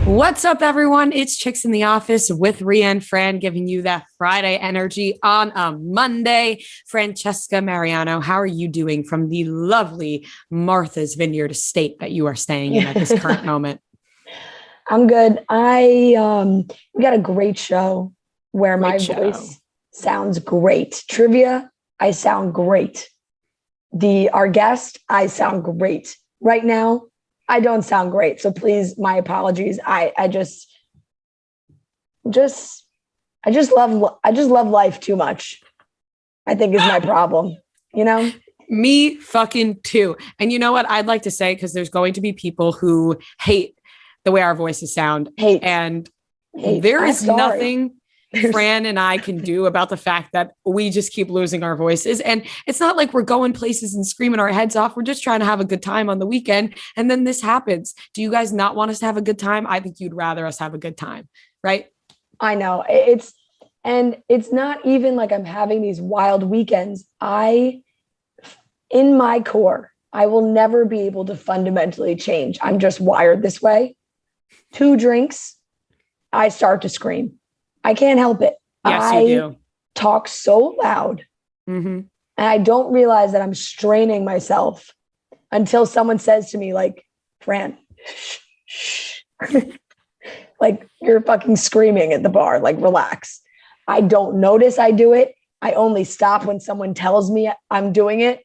What's up, everyone? It's Chicks in the Office with Ria and Fran, giving you that Friday energy on a Monday. Francesca Mariano, how are you doing from the lovely Martha's Vineyard estate that you are staying in at this current moment? I'm good. We got a great show where my voice sounds great. Trivia, I sound great. Our guest, I sound great. Right now, I don't sound great. So please, my apologies. I just love life too much, I think is my problem, you know? Me fucking too. And you know what I'd like to say, because there's going to be people who hate the way our voices sound. Hate. There is nothing Fran and I can do about the fact that we just keep losing our voices. And it's not like we're going places and screaming our heads off. We're just trying to have a good time on the weekend. And then this happens. Do you guys not want us to have a good time? I think you'd rather us have a good time, right? I know. It's not even like I'm having these wild weekends. In my core, I will never be able to fundamentally change. I'm just wired this way. 2 drinks, I start to scream. I can't help it. Yes, you do. Talk so loud. Mm-hmm. And I don't realize that I'm straining myself until someone says to me, like, Fran, shh. Like, you're fucking screaming at the bar. Like, relax. I don't notice I do it. I only stop when someone tells me I'm doing it.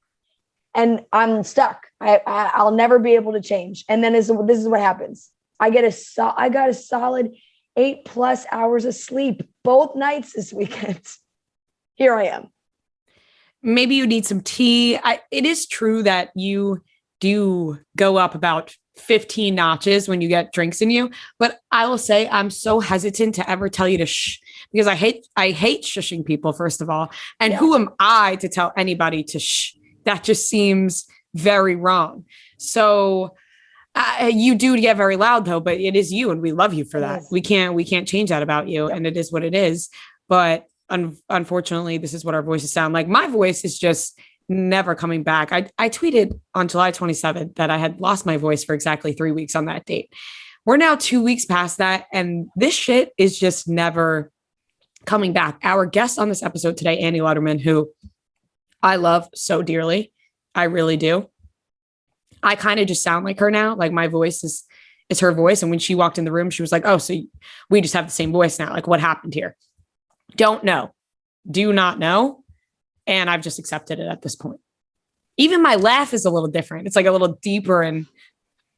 And I'm stuck. I'll never be able to change. And then this is what happens. I got a solid 8+ hours of sleep both nights this weekend. Here I am. Maybe you need some tea. It is true that you do go up about 15 notches when you get drinks in you. But I will say I'm so hesitant to ever tell you to shh, because I hate shushing people, first of all. And who am I to tell anybody to shh? That just seems very wrong. So you do get very loud though, but it is you, and we love you for that. We can't change that about you. And it is what it is. But unfortunately, this is what our voices sound like. My voice is just never coming back. I tweeted on July 27th that I had lost my voice for exactly 3 weeks on that date. We're now 2 weeks past that, and this shit is just never coming back. Our guest on this episode today, Annie Lederman, who I love so dearly. I really do. I kind of just sound like her now. Like, my voice is her voice. And when she walked in the room, she was like, oh, so we just have the same voice now. Like, what happened here? Don't know. Do not know. And I've just accepted it at this point. Even my laugh is a little different. It's like a little deeper and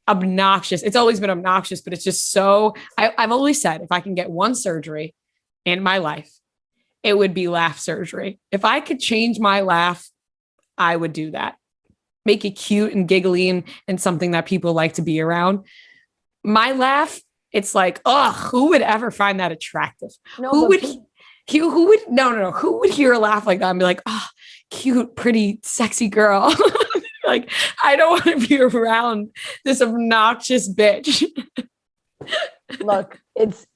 obnoxious. It's always been obnoxious, but it's just so, I've always said, if I can get one surgery in my life, it would be laugh surgery. If I could change my laugh, I would do that. Make it cute and giggly and something that people like to be around. My laugh, it's like, who would ever find that attractive? Who would hear a laugh like that and be like, oh, cute, pretty, sexy girl? Like, I don't want to be around this obnoxious bitch. Look, it's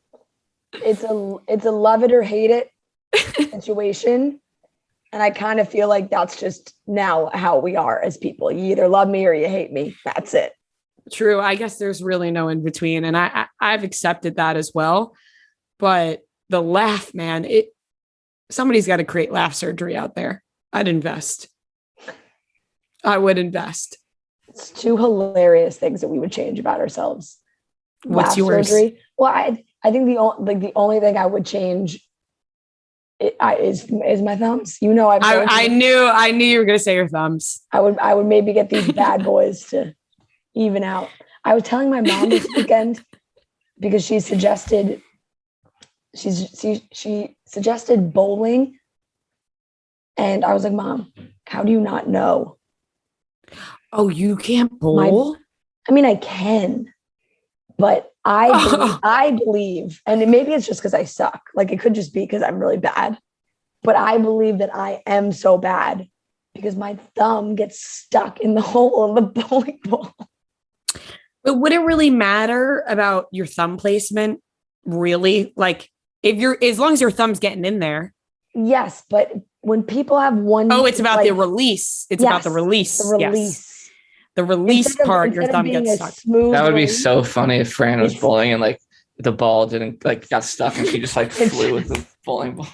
a love it or hate it situation. And I kind of feel like that's just now how we are as people. You either love me or you hate me. That's it. True. I guess there's really no in between. And I've accepted that as well. But the laugh, man, somebody's got to create laugh surgery out there. I'd invest. I would invest. It's 2 hilarious things that we would change about ourselves. What's yours? Surgery. Well, I think the only thing I would change is my thumbs. You know, I knew you were going to say your thumbs. I would maybe get these bad boys to even out. I was telling my mom this weekend because she suggested bowling, and I was like, Mom, how do you not know? Oh, you can't bowl? I can, but I believe, and maybe it's just because I suck. Like, it could just be because I'm really bad, but I believe that I am so bad because my thumb gets stuck in the hole of the bowling ball. But would it really matter about your thumb placement? Really? Like, as long as your thumb's getting in there. Yes, but when people have one, it's about the release. It's about the release. The release. Yes. The release part, your thumb gets stuck. That would be so funny if Fran was bowling and like the ball didn't got stuck and she just flew with the bowling ball.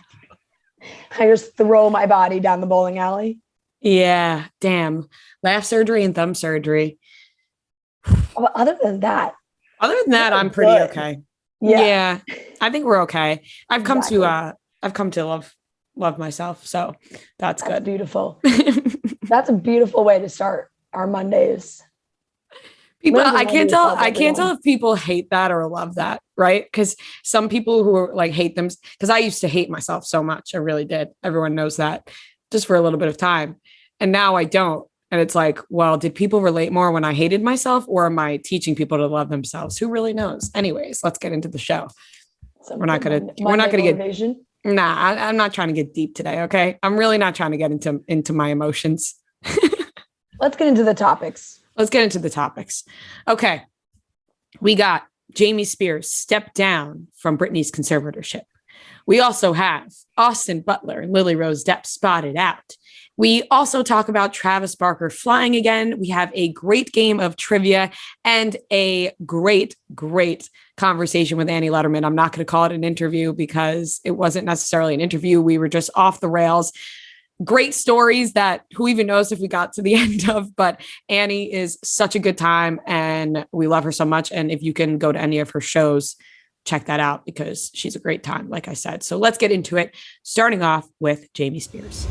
I just throw my body down the bowling alley. Yeah, damn. Laugh surgery and thumb surgery. Well, other than that, I'm pretty okay. Yeah, I think we're okay. I've come to love myself, so that's good. Beautiful. That's a beautiful way to start our Mondays. People, I can't tell if people hate that or love that, right? Because some people who are hate them, because I used to hate myself so much. I really did. Everyone knows that, just for a little bit of time. And now I don't. And it's well, did people relate more when I hated myself, or am I teaching people to love themselves? Who really knows? Anyways, let's get into the show. We're not gonna get. Nah, I'm not trying to get deep today. Okay, I'm really not trying to get into my emotions. Let's get into the topics. Okay, we got Jamie Spears stepped down from Britney's conservatorship. We also have Austin Butler and Lily Rose Depp spotted out. We also talk about Travis Barker flying again. We have a great game of trivia and a great conversation with Annie Lederman. I'm not going to call it an interview because it wasn't necessarily an interview. We were just off the rails. Great stories that who even knows if we got to the end of, but Annie is such a good time and we love her so much. And if you can go to any of her shows, check that out because she's a great time, like I said. So let's get into it, starting off with Jamie Spears.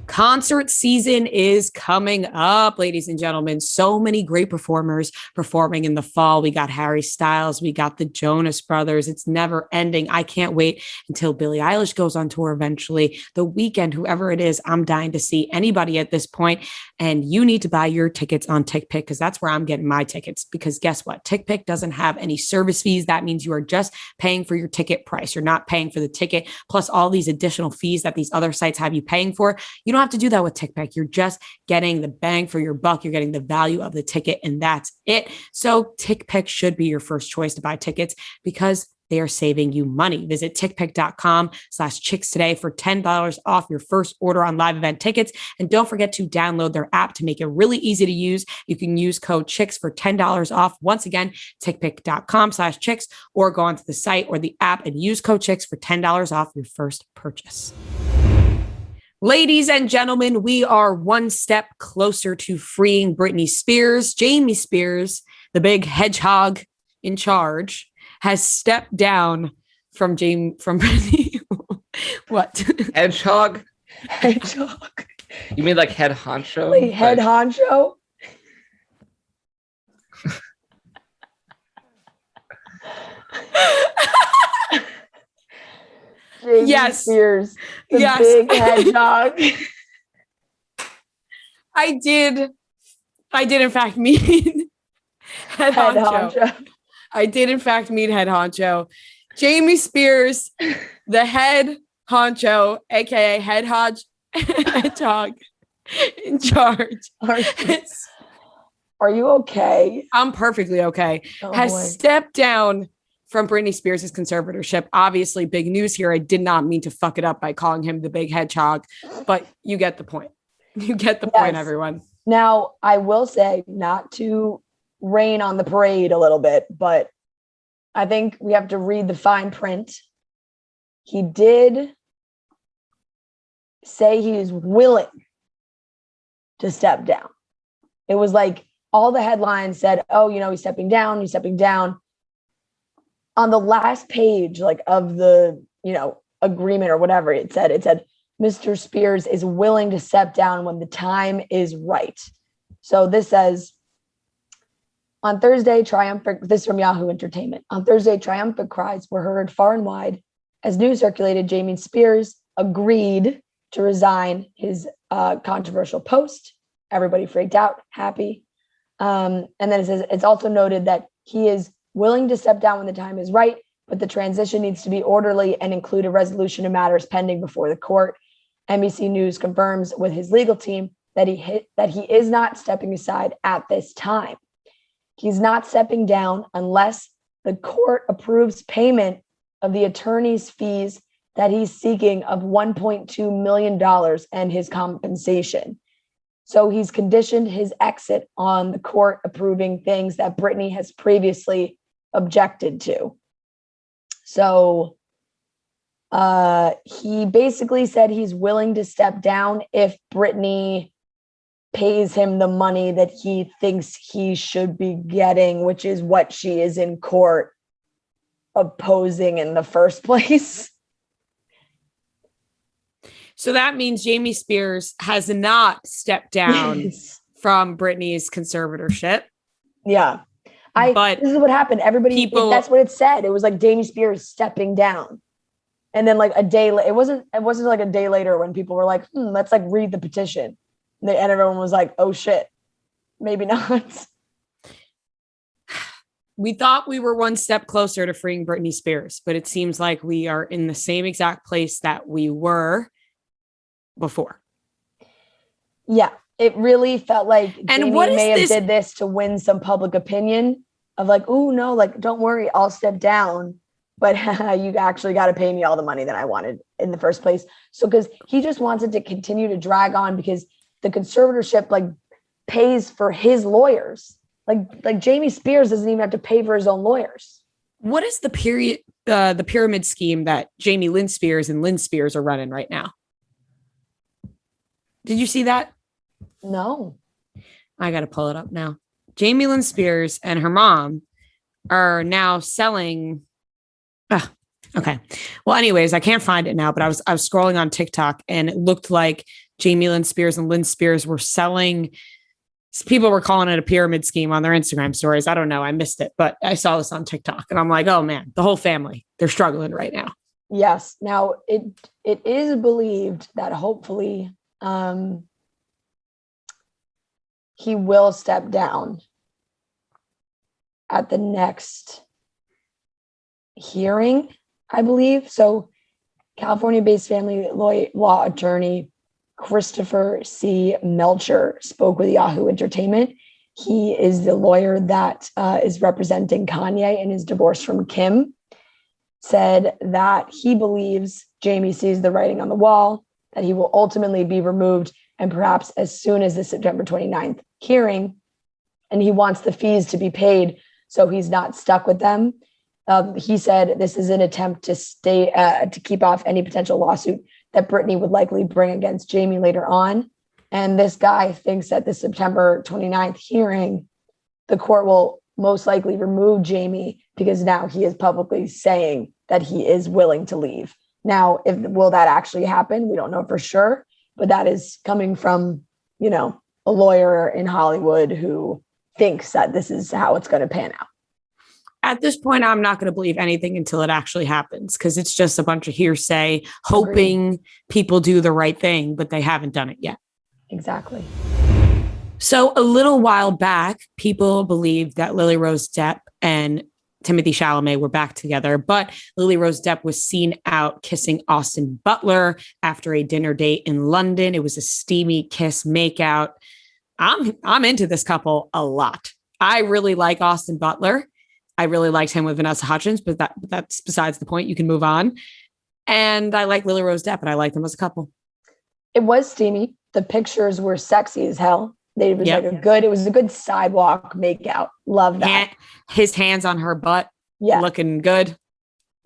Concert season is coming up, ladies and gentlemen. So many great performers performing in the fall. We got Harry Styles. We got the Jonas Brothers. It's never ending. I can't wait until Billie Eilish goes on tour eventually. The Weeknd, whoever it is, I'm dying to see anybody at this point. And you need to buy your tickets on TickPick because that's where I'm getting my tickets. Because guess what? TickPick doesn't have any service fees. That means you are just paying for your ticket price. You're not paying for the ticket plus all these additional fees that these other sites have you paying for. You don't have to do that with TickPick. You're just getting the bang for your buck. You're getting the value of the ticket, and that's it. So TickPick should be your first choice to buy tickets because they are saving you money. Visit tickpick.com/chicks today for $10 off your first order on live event tickets. And don't forget to download their app to make it really easy to use. You can use code chicks for $10 off. Once again, tickpick.com/chicks, or go onto the site or the app and use code chicks for $10 off your first purchase. Ladies and gentlemen, we are one step closer to freeing Britney Spears. Jamie Spears, the big hedgehog in charge, has stepped down from Britney. What? Hedgehog? Hedgehog. You mean head honcho? Head honcho? Jamie Spears, the big hedgehog. I did in fact mean head honcho. I did in fact mean head honcho. Jamie Spears, the head honcho, aka hedgehog in charge. Are you okay? I'm perfectly okay. Has stepped down from Britney Spears' conservatorship. Obviously, big news here. I did not mean to fuck it up by calling him the big hedgehog, but you get the point. You get the point, everyone. Now, I will say, not to rain on the parade a little bit, but I think we have to read the fine print. He did say he is willing to step down. It was all the headlines said, oh, he's stepping down. On the last page, of the, agreement or whatever it said, Mr. Spears is willing to step down when the time is right. So this says, on Thursday, this is from Yahoo Entertainment. On Thursday, triumphant cries were heard far and wide as news circulated. Jamie Spears agreed to resign his controversial post. Everybody freaked out, happy. And then it says, it's also noted that he is willing to step down when the time is right, but the transition needs to be orderly and include a resolution of matters pending before the court. NBC News confirms with his legal team that he is not stepping aside at this time. He's not stepping down unless the court approves payment of the attorney's fees that he's seeking of $1.2 million and his compensation. So he's conditioned his exit on the court approving things that Britney has previously objected to. So he basically said he's willing to step down if Britney pays him the money that he thinks he should be getting, which is what she is in court opposing in the first place. So that means Jamie Spears has not stepped down from Britney's conservatorship. Yeah. But this is what happened. Everybody, that's what it said. It was like Jamie Spears stepping down. And then like a day, it wasn't like a day later when people were like, let's like read the petition. And everyone was like, oh shit, maybe not. We thought we were one step closer to freeing Britney Spears, but it seems like we are in the same exact place that we were before. Yeah, it really felt like and Jamie may have did this to win some public opinion of like, oh no, like don't worry, I'll step down, but you actually got to pay me all the money that I wanted in the first place. So because he just wants it to continue to drag on because the conservatorship like pays for his lawyers. Like Jamie Spears doesn't even have to pay for his own lawyers. What is the pyramid scheme that Jamie Lynn Spears and Lynn Spears are running right now? Did you see that? No. I got to pull it up now. Jamie Lynn Spears and her mom are now selling. Okay. Well, anyways, I can't find it now, but I was scrolling on TikTok and it looked like Jamie Lynn Spears and Lynn Spears were selling. People were calling it a pyramid scheme on their Instagram stories. I don't know. I missed it, but I saw this on TikTok and I'm like, oh man, the whole family, they're struggling right now. Yes. Now it is believed that hopefully he will step down at the next hearing, I believe. So California-based family law attorney Christopher C. Melcher spoke with Yahoo Entertainment. He is the lawyer that is representing Kanye in his divorce from Kim. Said that he believes Jamie sees the writing on the wall, that he will ultimately be removed and perhaps as soon as the September 29th hearing. And he wants the fees to be paid so he's not stuck with them. He said this is an attempt to keep off any potential lawsuit that Britney would likely bring against Jamie later on. And this guy thinks that the September 29th hearing, the court will most likely remove Jamie because now he is publicly saying that he is willing to leave. Now, will that actually happen? We don't know for sure, but that is coming from, a lawyer in Hollywood who thinks that this is how it's going to pan out. At this point, I'm not going to believe anything until it actually happens because it's just a bunch of hearsay, hoping people do the right thing, but they haven't done it yet. Exactly. So a little while back, people believed that Lily Rose Depp and Timothée Chalamet were back together, but Lily Rose Depp was seen out kissing Austin Butler after a dinner date in London. It was a steamy kiss makeout. I'm into this couple a lot. I really like Austin Butler. I really liked him with Vanessa Hudgens, but that's besides the point. You can move on. And I like Lily Rose Depp, and I like them as a couple. It was steamy. The pictures were sexy as hell. It was it was a good sidewalk makeout. Love that. His hands on her butt. Yeah. Looking good.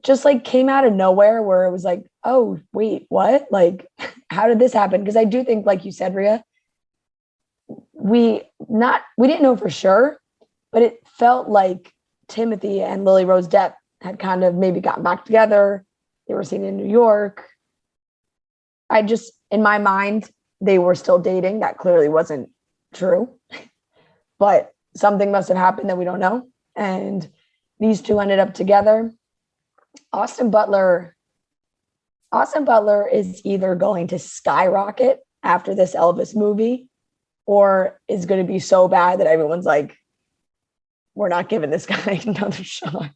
Just like came out of nowhere where it was like, oh, wait, what? Like, how did this happen? Because I do think, like you said, Ria, we didn't know for sure, but it felt like Timothy and Lily Rose Depp had kind of maybe gotten back together. They were seen in New York. In my mind, they were still dating. That clearly wasn't true, but something must have happened that we don't know. And these two ended up together. Austin Butler is either going to skyrocket after this Elvis movie or is going to be so bad that everyone's like, we're not giving this guy another shot.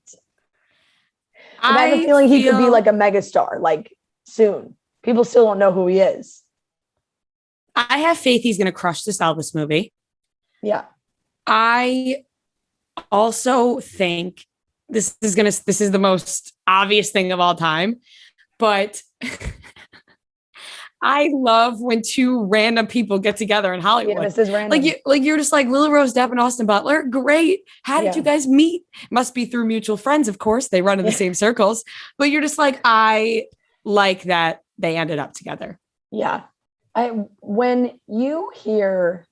I have a feeling he could be like a megastar, like soon. People still don't know who he is. I have faith he's going to crush this Elvis movie. Yeah. I also think this is the most obvious thing of all time, but I love when two random people get together in Hollywood. Yeah, this is random. You're just like Lily Rose Depp and Austin Butler. Great. How did you guys meet? Must be through mutual friends, of course. They run in the same circles. But you're just like, I like that they ended up together. Yeah. When you hear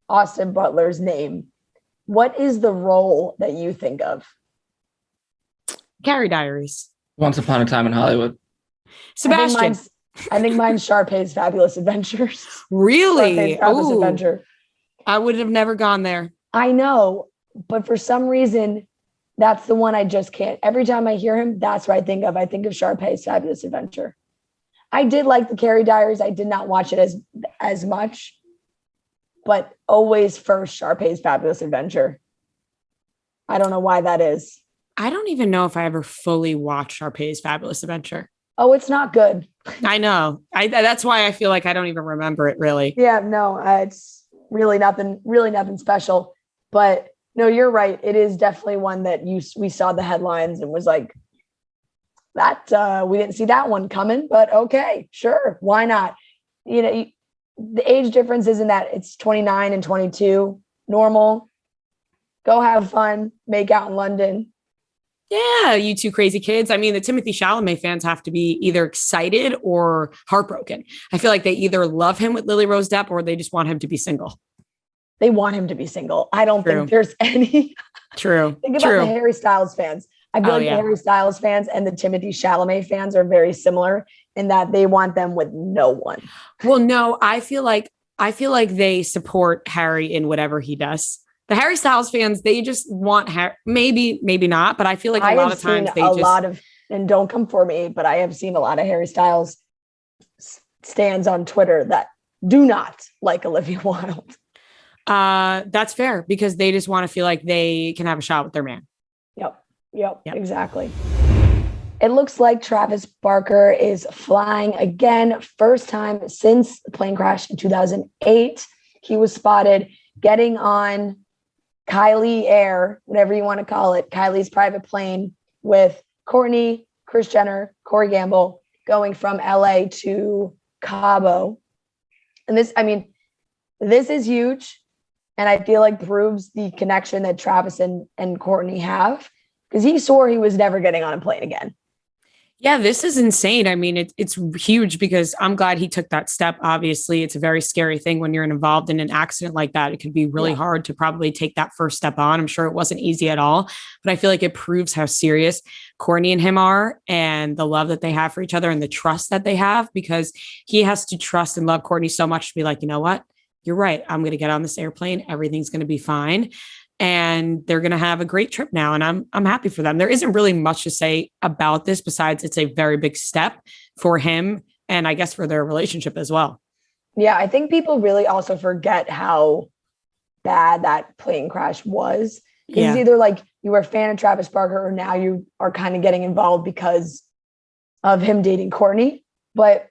Austin Butler's name, what is the role that you think of? Carrie Diaries. Once Upon a Time in Hollywood. Sebastian. I think mine's Sharpay's Fabulous Adventures. Really? Sharpay's Fabulous Adventure. I would have never gone there. I know, but for some reason, that's the one I just can't. Every time I hear him, that's what I think of. I think of Sharpay's Fabulous Adventure. I did like the Carrie Diaries. I did not watch it as much, but always first Sharpay's Fabulous Adventure. I don't know why that is. I don't even know if I ever fully watched Sharpay's Fabulous Adventure. Oh, it's not good. I know. That's why I feel like I don't even remember it really. Yeah, no, it's really nothing special. But no, you're right. It is definitely one that we saw the headlines and was like, that we didn't see that one coming, but okay, sure, why not? You know, the age difference isn't that it's 29 and 22, normal. Go have fun, make out in London. Yeah, you two crazy kids. I mean, the Timothée Chalamet fans have to be either excited or heartbroken. I feel like they either love him with Lily Rose Depp or they just want him to be single. They want him to be single. I don't think there's any. True. Think about the Harry Styles fans. I feel like the Harry Styles fans and the Timothée Chalamet fans are very similar in that they want them with no one. Well, no, I feel like they support Harry in whatever he does. The Harry Styles fans, they just want Harry. Maybe not, but I feel like a lot of times and don't come for me, but I have seen a lot of Harry Styles stands on Twitter that do not like Olivia Wilde. That's fair because they just want to feel like they can have a shot with their man. Yep, exactly. It looks like Travis Barker is flying again. First time since the plane crash in 2008. He was spotted getting on Kylie Air, whatever you want to call it, Kylie's private plane with Kourtney, Kris Jenner, Corey Gamble, going from LA to Cabo. And this is huge. And I feel like proves the connection that Travis and Kourtney have, because he swore he was never getting on a plane again. Yeah, this is insane. I mean, it's huge because I'm glad he took that step. Obviously, it's a very scary thing when you're involved in an accident like that. It can be really hard to probably take that first step on. I'm sure it wasn't easy at all, but I feel like it proves how serious Kourtney and him are and the love that they have for each other and the trust that they have, because he has to trust and love Kourtney so much to be like, you know what? You're right. I'm going to get on this airplane. Everything's going to be fine. And they're going to have a great trip now. And I'm happy for them. There isn't really much to say about this besides it's a very big step for him and I guess for their relationship as well. Yeah, I think people really also forget how bad that plane crash was. It's either like you were a fan of Travis Barker or now you are kind of getting involved because of him dating Kourtney. But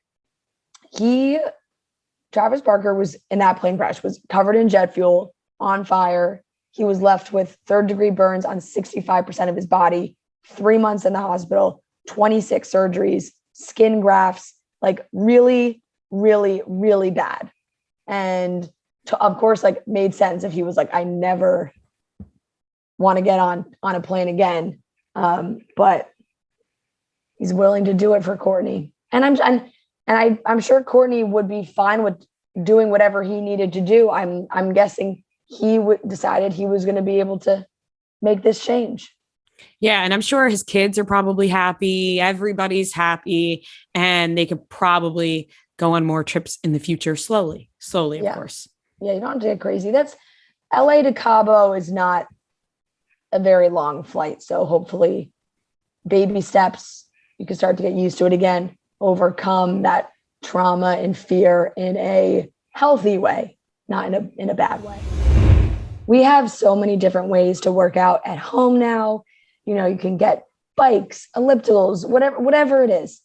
Travis Barker was in that plane crash, was covered in jet fuel, on fire. He was left with third-degree burns on 65% of his body, 3 months in the hospital, 26 surgeries, skin grafts, like really, really, really bad. And of course, like made sense if he was like, I never want to get on a plane again. But he's willing to do it for Kourtney. And I'm sure Kourtney would be fine with doing whatever he needed to do. I'm guessing he decided he was going to be able to make this change. Yeah. And I'm sure his kids are probably happy. Everybody's happy. And they could probably go on more trips in the future slowly, of course. Yeah. You don't have to get crazy. That's LA to Cabo is not a very long flight. So hopefully baby steps, you can start to get used to it again, overcome that trauma and fear in a healthy way, not in a bad way. We have so many different ways to work out at home now. You know, you can get bikes, ellipticals, whatever it is.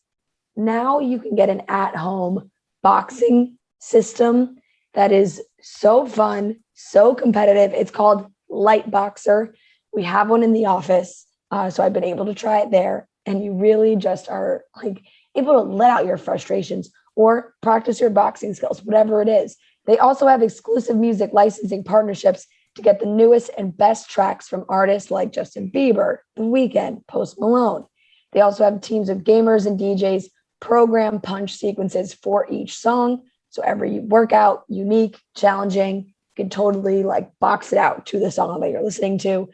Now you can get an at-home boxing system that is so fun, so competitive. It's called Light Boxer. We have one in the office. So I've been able to try it there. And you really just are like, able to let out your frustrations or practice your boxing skills, whatever it is. They also have exclusive music licensing partnerships to get the newest and best tracks from artists like Justin Bieber, The Weeknd, Post Malone. They also have teams of gamers and DJs program punch sequences for each song. So every workout, unique, challenging, you can totally like box it out to the song that you're listening to.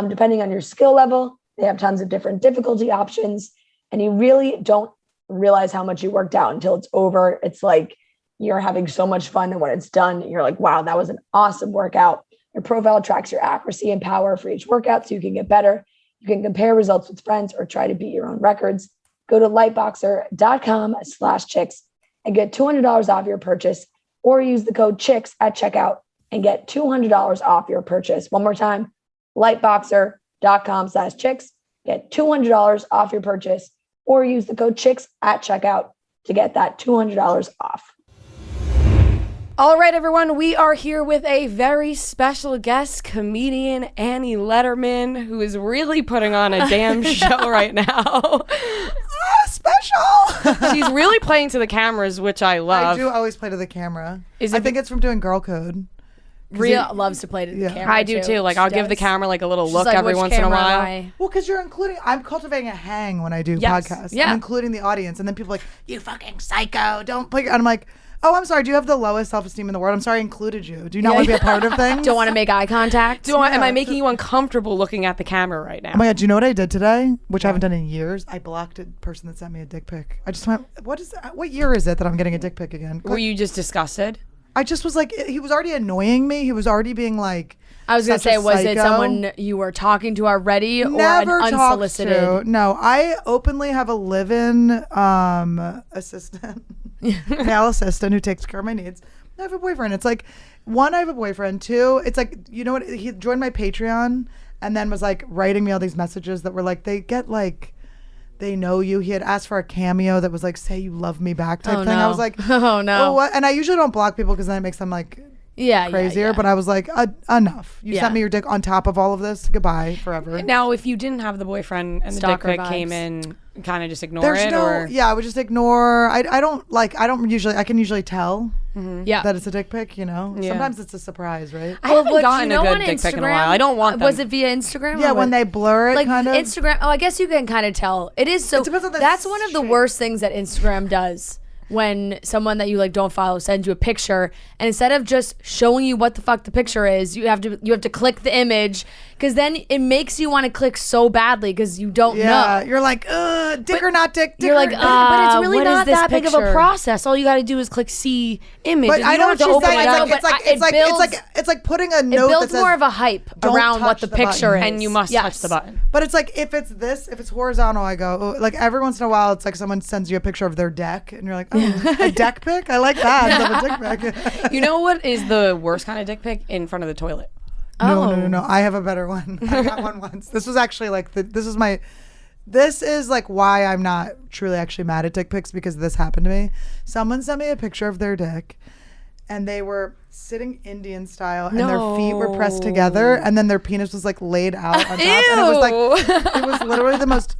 Depending on your skill level, they have tons of different difficulty options. And you really don't realize how much you worked out until it's over. It's like you're having so much fun. And when it's done, you're like, wow, that was an awesome workout. Your profile tracks your accuracy and power for each workout so you can get better. You can compare results with friends or try to beat your own records. Go to lightboxer.com/chicks and get $200 off your purchase, or use the code CHICKS at checkout and get $200 off your purchase. One more time, lightboxer.com/chicks. Get $200 off your purchase, or use the code CHICKS at checkout to get that $200 off. All right, everyone, we are here with a very special guest, comedian Annie Lederman, who is really putting on a damn show right now. Special. She's really playing to the cameras, which I love. I do always play to the camera. Is I it think it's from doing Girl Code. Ria loves to play to the camera. I do too. Like, I'll give the camera like a little She's look like, every "Which once in a camera am while. I?" Well, because I'm cultivating a hang when I do Yes. podcasts. Yeah. I'm including the audience, and then people are like, you fucking psycho, don't put your, and I'm like, oh, I'm sorry, do you have the lowest self-esteem in the world? I'm sorry I included you. Do you not want to be a part of things? Don't want to make eye contact. Am I making you uncomfortable looking at the camera right now? Oh my God, do you know what I did today? Which I haven't done in years. I blocked a person that sent me a dick pic. I just went, what year is it that I'm getting a dick pic again? Were you just disgusted? I just was like, he was already annoying me. He was already being like, I was gonna such a say, was it psycho. someone you were talking to already, or Never an talked unsolicited? to. No, I openly have a live-in assistant, male assistant who takes care of my needs. I have a boyfriend. It's like, one, I have a boyfriend. Two, it's like, you know what? He joined my Patreon and then was like writing me all these messages that were like, they get like, they know you. He had asked for a cameo that was like, say you love me back type thing. No. I was like, oh no. oh, what? And I usually don't block people because then it makes them like crazier. Yeah. But I was like, enough. You Yeah. sent me your dick on top of all of this. Goodbye forever. Now, if you didn't have the boyfriend and the dick Stalker pic vibes. came in, kind of just ignore it, or I would just ignore. I can usually tell Yeah. that it's a dick pic, you know. Yeah. Sometimes it's a surprise, right? I haven't But gotten you know a on good dick pic in a Instagram, while. I don't want them. Was it via Instagram? Yeah, or when what? they blur it, like kind of. Instagram. Oh, I guess you can kind of tell. It is so. It depends on the That's one of the shape. worst things that Instagram does. When someone that you like don't follow sends you a picture, and instead of just showing you what the fuck the picture is, you have to click the image, because then it makes you want to click so badly because you don't know. You're like, dick or not dick. You're like, but it's really what is not this that big of a picture? process. All you got to do is click see image. But and I you know don't what have to she's open saying. it up. It's like putting a It note that builds says, more of a hype "Don't around what touch the the picture button." is, and you must Yes. touch the button. But it's like, if it's horizontal, I go, oh, like every once in a while, it's like someone sends you a picture of their deck, and you're like, oh, a deck pic? I like that. Instead of a dick pic. You know what is the worst kind of dick pic? In front of the toilet. No. I have a better one. I got one once. This was actually like, this is like why I'm not truly actually mad at dick pics, because this happened to me. Someone sent me a picture of their dick, and they were sitting Indian style, and their feet were pressed together, and then their penis was like laid out on top. And it was like, it was literally the most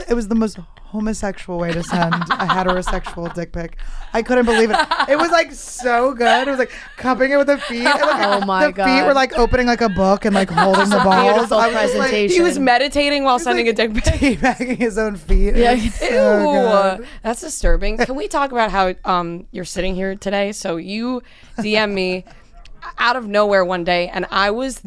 it was the most homosexual way to send a heterosexual dick pic. I couldn't believe it. It was like so good. It was like cupping it with the feet. And, like, Oh my the feet God. were like opening like a book and like holding the balls. Beautiful I was just, like, presentation. He was meditating while sending like a dick pic. teabagging his own feet. Yeah. It was so good. That's disturbing. Can we talk about how you're sitting here today? So you DM me out of nowhere one day, and I was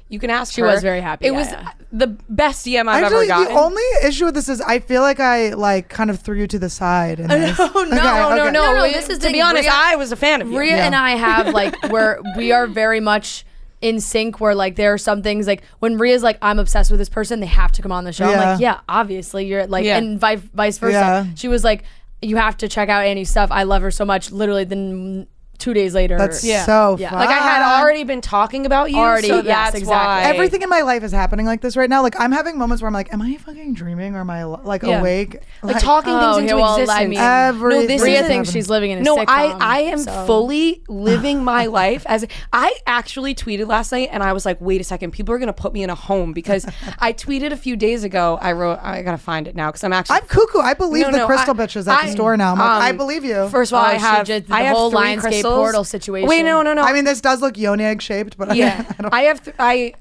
you can ask She her. was very happy. It Yeah, was yeah. the best DM I've Actually, ever gotten. the only issue with this is I feel like I like kind of threw you to the side. In this. No, No, this is to the be thing. honest, Ria- I was a fan of you. Ria and I have like we are very much in sync, where like there are some things like when Ria's like, I'm obsessed with this person, they have to come on the show. I'm Yeah. like, yeah, obviously you're like, Yeah. and vice versa. Yeah. She was like, you have to check out Annie's stuff. I love her so much. Literally 2 days later. That's Yeah. so Yeah. fun. Like I had already been talking about you, Already, so yes, that's exactly. why. Everything in my life is happening like this right now. Like I'm having moments where I'm like, am I fucking dreaming or am I like Yeah. awake? like talking things into existence. I mean, Everything. this Rhea is- thinks she's living in a No, sitcom. I am so. fully living my life as I actually tweeted last night and I was like, wait a second, people are gonna put me in a home because I tweeted a few days ago. I wrote, I gotta find it now because I'm actually. I'm cuckoo. I believe No, the no, crystal I- bitches at the I- store now. I'm like, I believe you. First of all, Oh, I she have did the I have whole 3 Lionsgate crystals. portal situation. Wait, no. I mean, this does look yoni egg shaped, but Yeah, I don't, I have.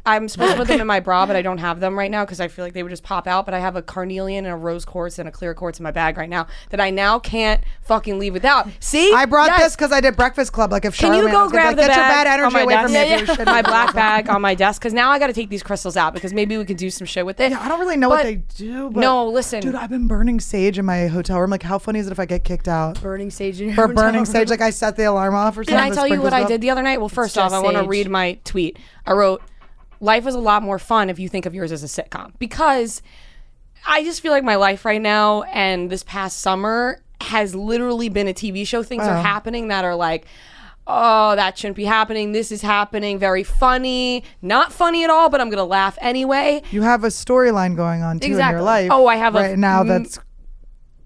I'm supposed to put them in my bra, but I don't have them right now because I feel like they would just pop out. But I have a carnelian and a rose quartz and a clear quartz in my bag right now that I now can't fucking leave without. See, I brought Yes. this because I did Breakfast Club. Like if Can you Charlamagne go was gonna grab be the like, get your bag bad on energy my away from desk? me. if you shouldn't my have black done bag on my desk because now I got to take these crystals out because maybe we could do some shit with it. Yeah, I don't really know what But- they do. But No, listen. dude, I've been burning sage in my hotel room. Like, how funny is it if I get kicked out burning sage in your for hotel burning room. sage? Like, I set the alarm off or something. Can I the tell you what sprinklers I go off. did the other night? Well, first off, just I want to sage. read my tweet. I wrote, "Life is a lot more fun if you think of yours as a sitcom," because I just feel like my life right now and this past summer has literally been a TV show. Things are happening that are like, oh, that shouldn't be happening. This is happening. Very funny. Not funny at all, but I'm going to laugh anyway. You have a storyline going on too in Exactly. your life. Oh, I have a- right now. That's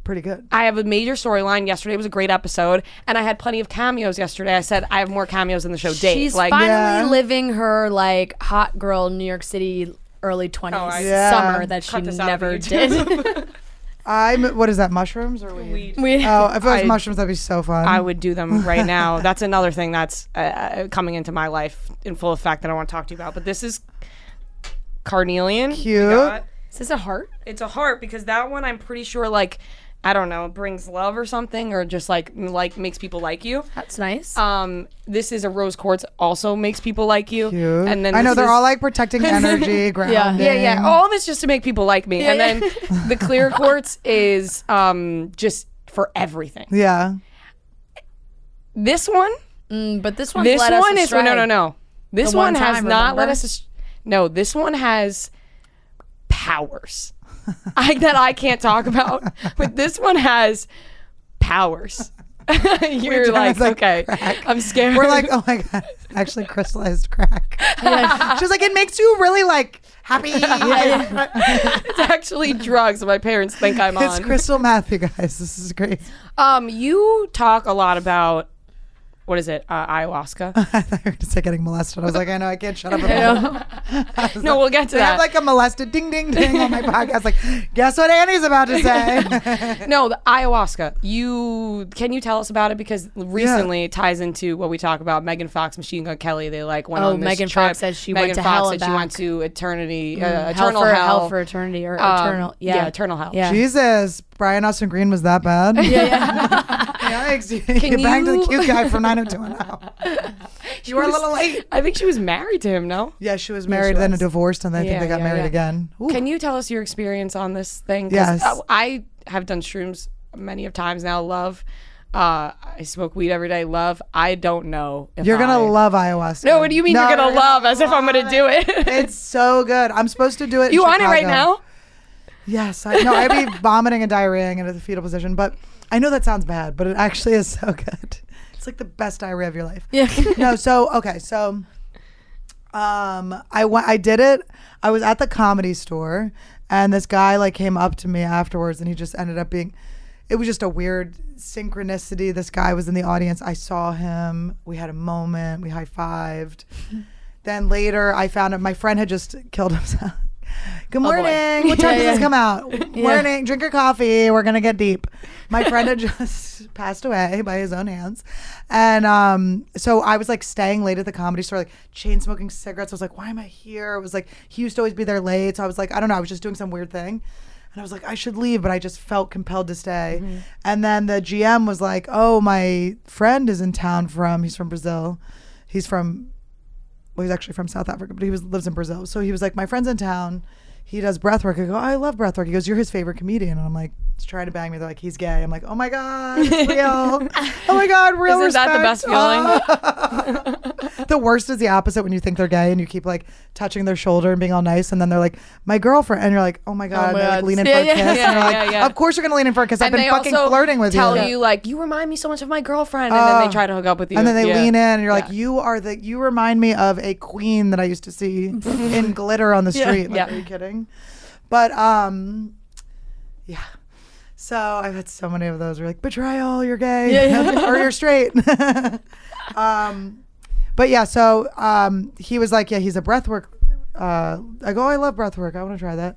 pretty good. I have a major storyline. Yesterday was a great episode, and I had plenty of cameos yesterday. I said I have more cameos in the show date. She's Like, finally Yeah. living her like hot girl New York City early 20s Yeah. summer that she Cut this out of never YouTube. I'm. What is that? Mushrooms or weed? did. Oh, if it was I- mushrooms, that'd be so fun. I would do them right now. That's another thing that's coming into my life in full effect that I want to talk to you about. But this is carnelian. We Cute. got- Is this a heart? It's a heart because that one I'm pretty sure like I don't know brings love or something or just like makes people like you. That's nice. This is a rose quartz, also makes people like you. Cute. And then I know this they're is- all like protecting energy, grounding. yeah. All of it's just to make people like me. And then the clear quartz is just for everything. Yeah. This one. But this one's This led us one is astray. no. This The one one has time, not let remember? us. No, this one has powers that I can't talk about. But this one has powers. You're like, It's like okay, crack. I'm scared. We're like, oh my god, actually crystallized crack. She was like, it makes you really like happy. it's actually drugs. My parents think I'm It's on. crystal meth, you guys. This is great. You talk a lot about what is it? Ayahuasca. I thought you were going to say getting molested. I was like, I know, I can't shut up about it. No, we'll get to They have that. like a molested ding ding ding on my podcast. Like, guess what Annie's about to say? No, the ayahuasca. Can you tell us about it? Because recently it ties into what we talk about. Megan Fox, Machine Gun Kelly. They like went on this Megan trip. Fox said she Megan went to Fox hell said and she went back. to eternity, hell eternal for, hell. hell for eternity or eternal. Yeah. eternal hell. Yeah. Jesus, Brian Austin Green was that bad? Yeah. Yikes. You banged the you- cute guy from 90210. You were a little late. I think she was married to him. No. Yeah, she was married, then divorced, and I think Yeah, they got yeah, married yeah. again. Ooh. Can you tell us your experience on this thing? 'Cause, Yes. I have done shrooms many of times now. Love. I smoke weed every day. Love. I don't know. If You're gonna I- love ayahuasca. No, what do you mean No, you're gonna love? As if I'm gonna do it. It's so good. I'm supposed to do it. in You on it right Chicago. now? Yes, I know. I'd be vomiting and diarrheaing in a fetal position, but I know that sounds bad, but it actually is so good. It's like the best diarrhea of your life. Yeah. No, so okay, so I did it. I was at the Comedy Store, and this guy like came up to me afterwards, and he just ended up being. It was just a weird synchronicity. This guy was in the audience. I saw him. We had a moment. We high-fived. Then later, I found out my friend had just killed himself. Good morning. What time does this come out? Morning. Drink your coffee. We're gonna get deep. My friend had just passed away by his own hands, and so I was like staying late at the Comedy Store, like chain smoking cigarettes. I was like, why am I here? It was like he used to always be there late, so I was like, I don't know. I was just doing some weird thing. And I was like, I should leave, but I just felt compelled to stay. Mm-hmm. And then the GM was like, oh, my friend is in town he's from Brazil. He's actually from South Africa, but lives in Brazil. So he was like, my friend's in town. he does breath work. I go, I love breath work. He goes, you're his favorite comedian. And I'm like, he's trying to bang me. They're like, he's gay. I'm like, oh my God, it's real. Oh my God, real Isn't respect. that the best feeling? The worst is the opposite when you think they're gay and you keep like touching their shoulder and being all nice, and then they're like, my girlfriend, and you're like, oh my God, my they like God. lean in Yeah, for a yeah, kiss, and you're like, yeah. of course you're gonna lean in for a kiss. I've And been they fucking also flirting with tell you. you like, you remind me so much of my girlfriend, and then they try to hook up with you. And then they Yeah. lean in and you're like, you remind me of a queen that I used to see in glitter on the street. Like, are you kidding? But yeah. So I've had so many of those. We're like, betrayal, you're gay, or you're straight. But yeah, so he was like, yeah, he's a breathwork. I go, I love breathwork. I want to try that.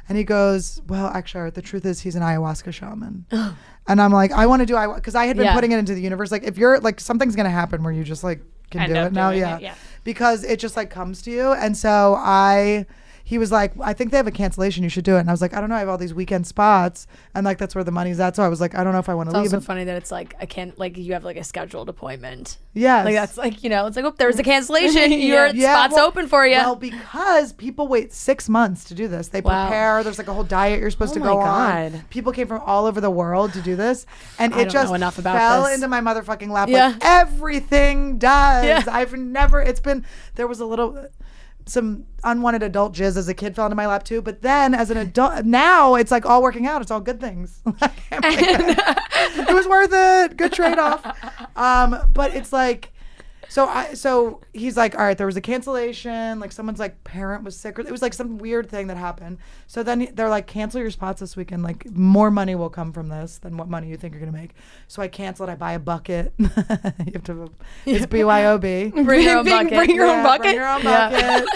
And he goes, well, actually, the truth is he's an ayahuasca shaman. And I'm like, I want to do ayahuasca, because I had been putting it into the universe. Like, if you're like, something's going to happen where you just like can End do up it now. doing Yeah. it, yeah. Because it just like comes to you. And so he was like, I think they have a cancellation. You should do it. And I was like, I don't know. I have all these weekend spots. And like, that's where the money's at. So I was like, I don't know if I want to It's leave. also funny that it's like, I can't, like, you have like a scheduled appointment. Yes. Like, that's like, you know, it's like, oh, there's a cancellation. Your spot's well- open for you. Well, because people wait 6 months to do this. They Wow. prepare. There's like a whole diet you're supposed to Oh go my on. God. People came from all over the world to do this. And I it don't just know enough about fell this. into my motherfucking lap. Yeah. Like everything does. Yeah. There was some unwanted adult jizz as a kid fell into my lap too. But then as an adult, now it's like all working out. It's all good things. It was worth it. Good trade-off. But it's like, so he's like, all right, there was a cancellation. Like someone's like parent was sick. Or it was like some weird thing that happened. So then they're like, cancel your spots this weekend. Like more money will come from this than what money you think you're going to make. So I canceled. I buy a bucket. You have to, it's BYOB. Bring your own bucket. Bring your own bucket. Bring your own bucket.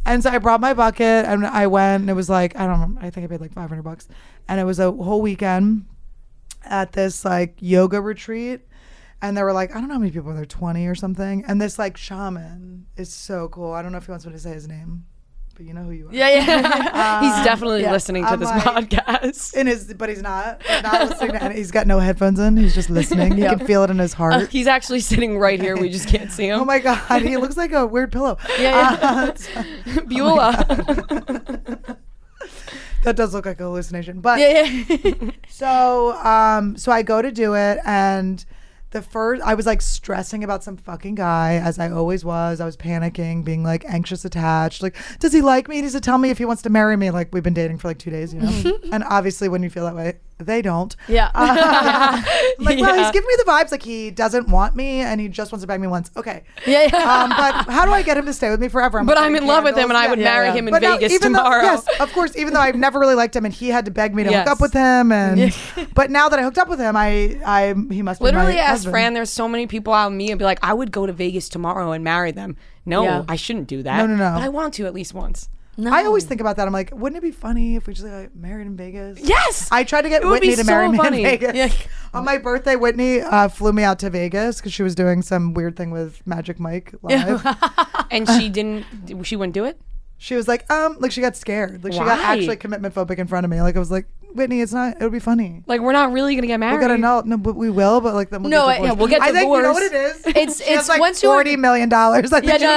And so I brought my bucket and I went, and it was like, I don't know, I think I paid like $500. And it was a whole weekend at this like yoga retreat. And there were like, I don't know how many people were there, 20 or something. And this like shaman is so cool. I don't know if he wants me to say his name, but you know who you are. Yeah. He's definitely listening to I'm this like- podcast. But he's not listening to, and he's got no headphones in. He's just listening. You can feel it in his heart. He's actually sitting right here. We just can't see him. Oh my God, he looks like a weird pillow. Beulah. That does look like a hallucination. But Yeah. so I go to do it, and I was like stressing about some fucking guy, as I always was. I was panicking, being like anxious attached. Like, does he like me? He needs to tell me if he wants to marry me. Like, we've been dating for like 2 days, you know? And obviously when you feel that way, they don't. Yeah. I'm like, well, he's giving me the vibes like he doesn't want me and he just wants to bang me once. Okay. Yeah. But how do I get him to stay with me forever? But like, I'm in love with him, and I would marry him in But now, Vegas even though- tomorrow. yes, of course. Even though I've never really liked him, and he had to beg me to hook Yes. up with him, and but now that I hooked up with him, he must be Literally my ask husband. Fran. There's so many people out in me and be like, I would go to Vegas tomorrow and marry them. No, Yeah. I shouldn't do that. No. But I want to at least once. No. I always think about that. I'm like, wouldn't it be funny if we just like married in Vegas? Yes. I tried to get It would be Whitney to marry so me funny. in Vegas. Yeah. On my birthday, Whitney flew me out to Vegas because she was doing some weird thing with Magic Mike live. And she wouldn't do it? She was like she got scared. Like she got Why? actually commitment phobic in front of me. Like I was like, Whitney, it would be funny. Like, we're not really going to get married. We're gonna no, but we will. But like then we'll No, get yeah, divorced. we'll get I think you know what divorced. it is. It's She has like once you $40 million. I think Yeah, no,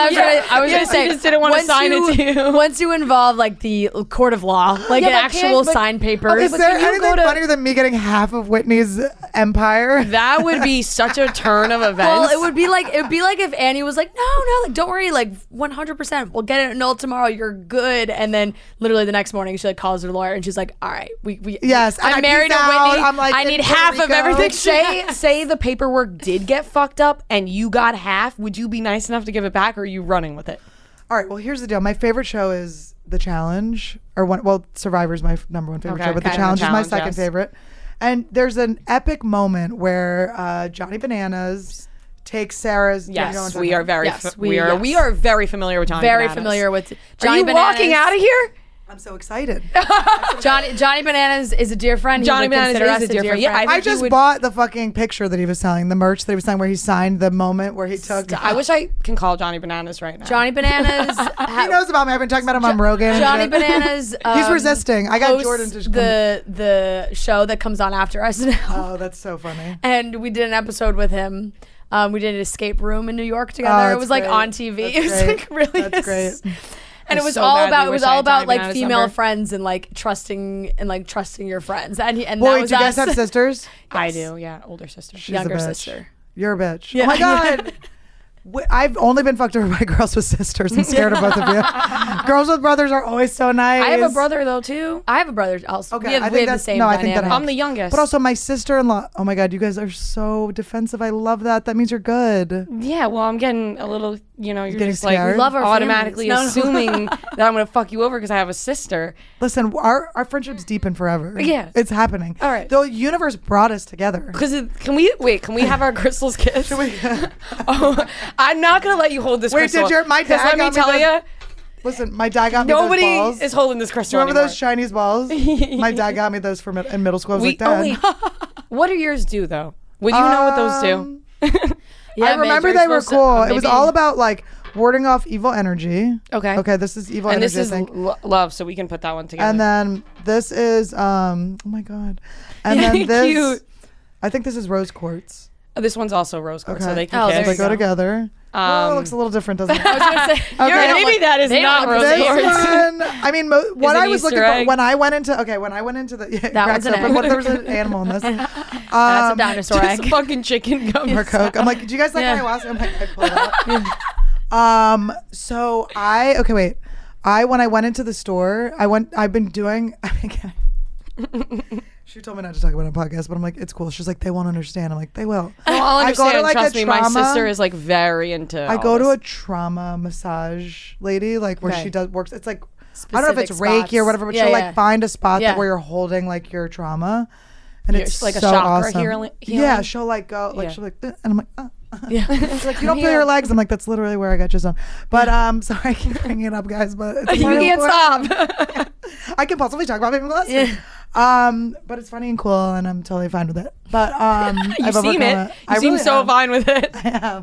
I was Yeah, gonna say. she just didn't wanna once sign it to you. Once you involve like the court of law, like Yeah, an but actual but- signed papers. Is but there can you anything go to- funnier than me getting half of Whitney's empire? That would be such a turn of events. Well, it would be like if Annie was like, no, like don't worry, like 100%, we'll get it annulled tomorrow. You're good. And then literally the next morning, she like calls her lawyer and she's like, all right, we Yes, and I I'm married peace to out. Whitney. I'm like, I in need Puerto half of Rico. everything. say the paperwork did get fucked up and you got half. Would you be nice enough to give it back, or are you running with it? All right. Well, here's the deal. My favorite show is The Challenge, or one. Well, Survivor's my number one favorite Okay, show, but okay. The Challenge The is my Challenge, second yes. favorite. And there's an epic moment where Johnny Bananas takes Sarah's. you know what I'm Yes, talking we are about. very Yes, we are very familiar with Johnny Very Bananas. familiar with Are Johnny you Bananas. walking out of here? I'm so excited. Johnny Bananas is a dear friend. He Johnny would consider Bananas us is a dear friend. Yeah, friend. I I think you just would- bought the fucking picture that he was selling, the merch that he was selling, where he signed the moment where he took. I wish I can call Johnny Bananas right now. Johnny Bananas. He knows about me. I've been talking about him on Rogan. and Johnny shit. Bananas. He's resisting. I got hosts Jordan to come. the show that comes on after us now. Oh, that's so funny. And we did an episode with him. We did an escape room in New York together. It that's was like great. on TV. That's It was great. like really. That's great. And it was so all badly about wish I had time like female friends and like trusting your friends. And that Wait, was do you guys us. have sisters? I do, yeah, older sister. She's Younger a bitch. sister. You're a bitch. Yeah. Oh my god. I've only been fucked over by girls with sisters. I'm scared of both of you. Girls with brothers are always so nice. I have a brother though too. I have a brother also. Okay, we have, I we think have the that's- same no, I think that dynamic. helps. I'm the youngest. But also my sister-in-law. Oh my god, you guys are so defensive. I love that. That means you're good. Yeah, well, I'm getting a little, you're getting just like scared? Love our automatically families. No, no. assuming that I'm gonna fuck you over because I have a sister. Listen, our friendship's deep and forever. Yeah. It's happening. All right. The universe brought us together. Because can we have our crystals kiss? Oh, I'm not gonna let you hold this Wait, crystal. did my dad 'cause let me got me tell those- you, Listen, my dad got me those nobody balls. is holding this Do you crystal remember anymore. those Chinese balls? My dad got me those for in middle school. I was like, Dad. wait. What do yours do though? Would you know what those do? Yeah, I remember Major, they were supposed to- cool. It was maybe- all about like warding off evil energy. Okay. Okay, this is evil And energy. this is I think. love, so we can put that one together. And then this is oh my god. And then this Cute. I think this is rose quartz. This one's also rose quartz, so Okay. they can Oh, kiss. there They you go go. together. Oh, it looks a little different, doesn't it? I was gonna say, Okay. Maybe that is they not don't rose look This quartz. quartz. one, I mean, what an I was Easter looking egg. for when I went into the That one's an egg. but what if there was an animal in this? That's a dinosaur Just egg. fucking chicken gum. Or Coke. I'm like, do you guys like Yeah. ayahuasca? I'm like, I pull it out. So when I went into the store, I've been doing. She told me not to talk about it on podcast, but I'm like, it's cool. She's like, they won't understand. I'm like, they will. No, I'll I go understand. to, like, Trust a me, my trauma- sister is like very into. I go to a trauma massage lady, like where Okay. she works. It's like I don't know if it's Specific Reiki or spots. whatever, but Yeah, she'll yeah. like find a spot Yeah. where you're holding like your trauma, and You're it's just like a so chakra awesome. healing- Yeah, she'll like go like Yeah. she'll like, and I'm like. Yeah. She's like, you don't feel your legs. I'm like, that's literally where I got your zone. But sorry, I keep bringing it up, guys. But it's You really can't important. stop. I can possibly talk about people listening. But it's funny and cool, and I'm totally fine with it. But You I've seem overcome it. I You seem really so am. fine with it. I am.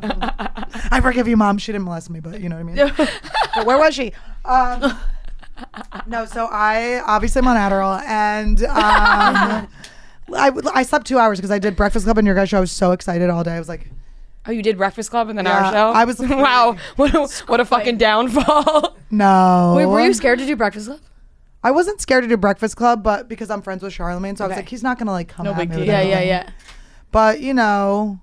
I forgive you, Mom. She didn't molest me, but you know what I mean. But where was she? No, so I obviously am on Adderall, and I slept 2 hours because I did Breakfast Club and your guys' show. I was so excited all day. I was like, Oh, you did Breakfast Club and then Yeah, our show? I was- wow, what a fucking downfall. no. Wait, were you scared to do Breakfast Club? I wasn't scared to do Breakfast Club, but because I'm friends with Charlemagne, so I was Okay. like, he's not gonna like come No at big me deal. with Yeah, anything. yeah. But you know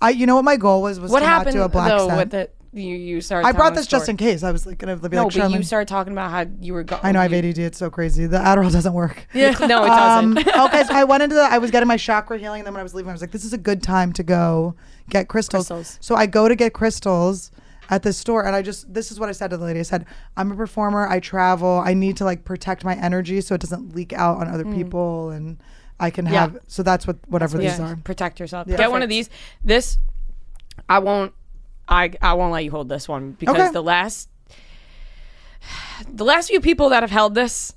what my goal was What to happened not do a black though scent. with it? You started. I brought telling this the just story. in case. I was like gonna be No, like, but Charlemagne. you started talking about how you were going. I know I have ADD. It's so crazy. The Adderall doesn't work. Yeah. No, it doesn't. Okay, so I went into I was getting my chakra healing, and then when I was leaving, I was like, this is a good time to go get crystals. So I go to get crystals at this store, and this is what I said to the lady. I said, I'm a performer. I travel. I need to like protect my energy so it doesn't leak out on other people, and I can Yeah. have. So that's whatever these are. Protect yourself. Yeah. Get one of these. This, I won't let you hold this one because Okay. the last few people that have held this,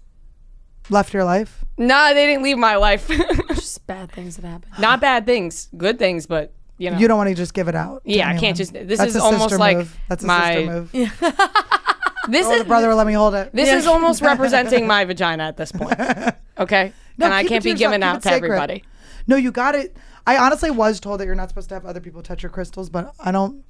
Left your life. nah, they didn't leave my life. Just bad things that happen. Not bad things, good things, but you know. You don't want to just give it out. to Yeah, I anyone. can't just. This That's is a almost sister like move. That's a my. sister move. This Oh, is the brother will let me hold it. This is almost representing my vagina at this point. Okay, No, and I keep it can't to be yourself. giving Keep out it to sacred. everybody. No, you got it. I honestly was told that you're not supposed to have other people touch your crystals, but I don't.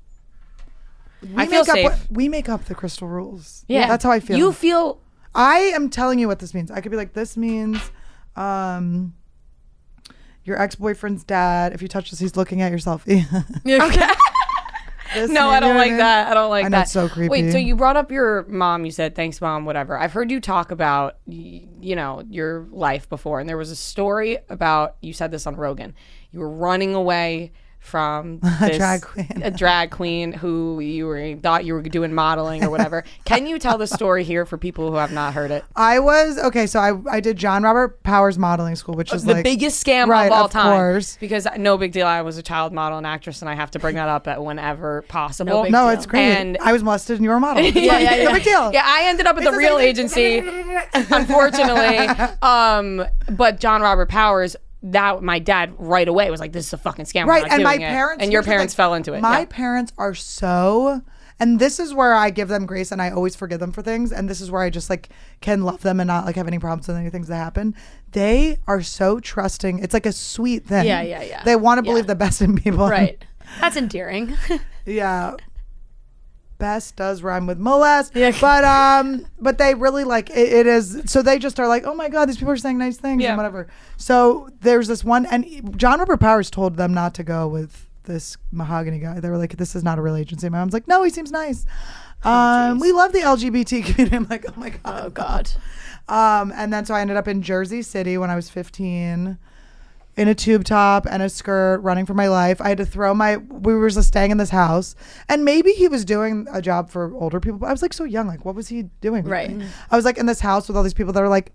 I feel safe. We make up the crystal rules. Yeah, that's how I feel. You feel I am telling you what this means. I could be like, this means, your ex-boyfriend's dad. If you touch this, he's looking at your selfie. okay. This No, I don't like that. I don't like I know, that. it's so creepy. Wait, so you brought up your mom. You said, thanks, Mom, whatever. I've heard you talk about, you know, your life before. And there was a story about, you said this on Rogan. You were running away from this, drag queen. a drag queen who thought you were doing modeling or whatever. Can you tell the story here for people who have not heard it? So I did John Robert Powers modeling school, which is The like biggest scam right, of all of time. course. Because no big deal. I was a child model and actress, and I have to bring that up at whenever possible. big No, deal. it's great. And- I was molested and you were a model. It's Yeah, fine. yeah, No yeah. big deal. Yeah, I ended up at the real agency, unfortunately. But John Robert Powers, that my dad right away was like, "This is a fucking scam." We're Right, not and my doing it." parents and your here's the parents thing. fell into it. My Yeah. parents are so, and this is where I give them grace, and I always forgive them for things, and this is where I just like can love them and not like have any problems with any things that happen. They are so trusting. It's like a sweet thing. Yeah, yeah, yeah. They want to believe Yeah. the best in people. Right. That's endearing. Yeah. best does rhyme with molest. Yeah. But they really like it is. So they just are like, oh my God, these people are saying nice things and whatever. So there's this one, and John Robert Powers told them not to go with this Mahogany guy. They were like, this is not a real agency. My mom's like, no, he seems nice. We love the LGBT community. I'm like, oh my God. Oh God. And then so I ended up in Jersey City when I was 15 in a tube top and a skirt, running for my life. I had to throw we were just staying in this house, and maybe he was doing a job for older people, but I was like so young. Like, what was he doing? Right. I was like in this house with all these people that were like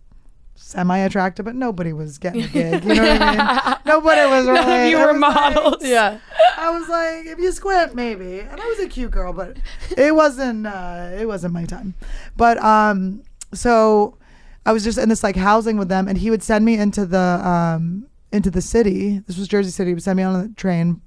semi-attractive, but nobody was getting a gig. You know what I mean? Nobody was really. None of you were models. Yeah. I was like, if you squint, maybe. And I was a cute girl, but it wasn't my time. But so I was just in this like housing with them, and he would send me into the city. This was Jersey City. He would send me on the train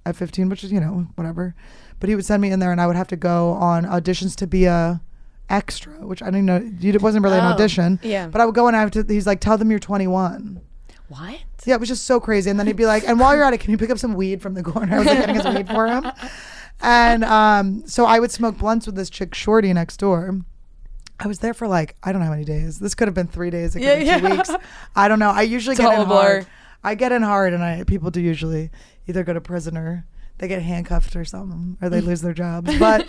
at 15, which is, whatever. But he would send me in there, and I would have to go on auditions to be a extra, which I didn't know. It wasn't really an audition. Yeah. But I would go and he's like, tell them you're 21. What? Yeah, it was just so crazy. And then he'd be like, and while you're at it, can you pick up some weed from the corner? I was like getting his weed for him. And so I would smoke blunts with this chick Shorty next door. I was there for like, I don't know how many days. This could have been 3 days. It could have been 2 weeks. I don't know. I usually get in hard. I get in hard, and people do usually either go to prison or they get handcuffed or something, or they lose their jobs. But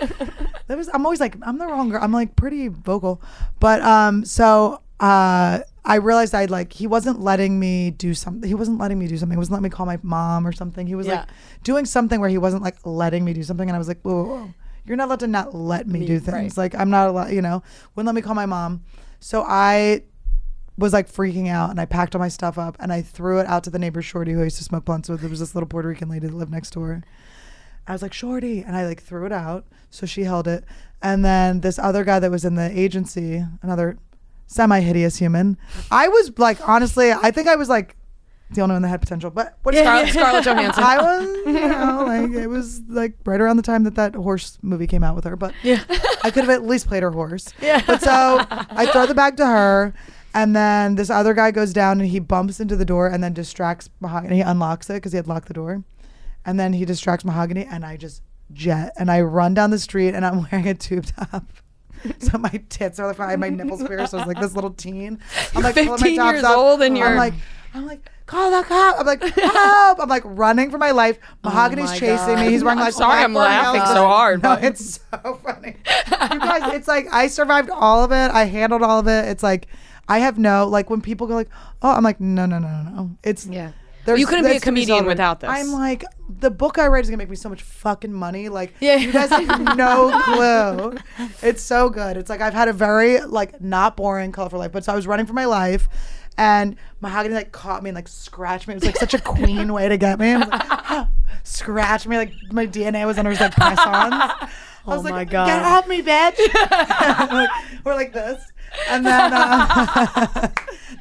I'm always like, I'm the wrong girl. I'm like pretty vocal. But so I realized he wasn't letting me do something. He wasn't letting me do something. He wasn't letting me call my mom or something. He was like doing something where he wasn't like letting me do something. And I was like, whoa. You're not allowed to not let me do things. Right. Like I'm not allowed, wouldn't let me call my mom. So I was like freaking out, and I packed all my stuff up and I threw it out to the neighbor Shorty who I used to smoke blunts with. There was this little Puerto Rican lady that lived next door. I was like, Shorty, and I like threw it out. So she held it. And then this other guy that was in the agency, another semi-hideous human. I was like, honestly, I think I was like the only one that had potential, but what Scarlett Johansson. I was, like it was like right around the time that horse movie came out with her, but I could have at least played her horse. Yeah. But so I throw the bag to her, and then this other guy goes down and he bumps into the door and then distracts Mahogany. He unlocks it because he had locked the door, and then he distracts Mahogany, and I just jet and I run down the street, and I'm wearing a tube top. So my tits are like, I had my nipples pierced. So I was like this little teen. I'm like 15 years old, and you're I'm like, call the cop. I'm like, help. I'm like running for my life. Mahogany's chasing me. He's wearing like, sorry, I'm laughing so hard. No, it's so funny. You guys, it's like, I survived all of it. I handled all of it. It's like, I have like when people go like, oh, I'm like, no. It's, you couldn't be a comedian without this. I'm like, the book I write is gonna make me so much fucking money. Like, you guys have no clue. It's so good. It's like, I've had a very like not boring, colorful life. But so I was running for my life, and Mahogany like caught me and like scratched me. It was like such a queen way to get me. I was like, scratched me like my DNA was under his like press-ons. I was my like, God. get off me, bitch. We're like this. And then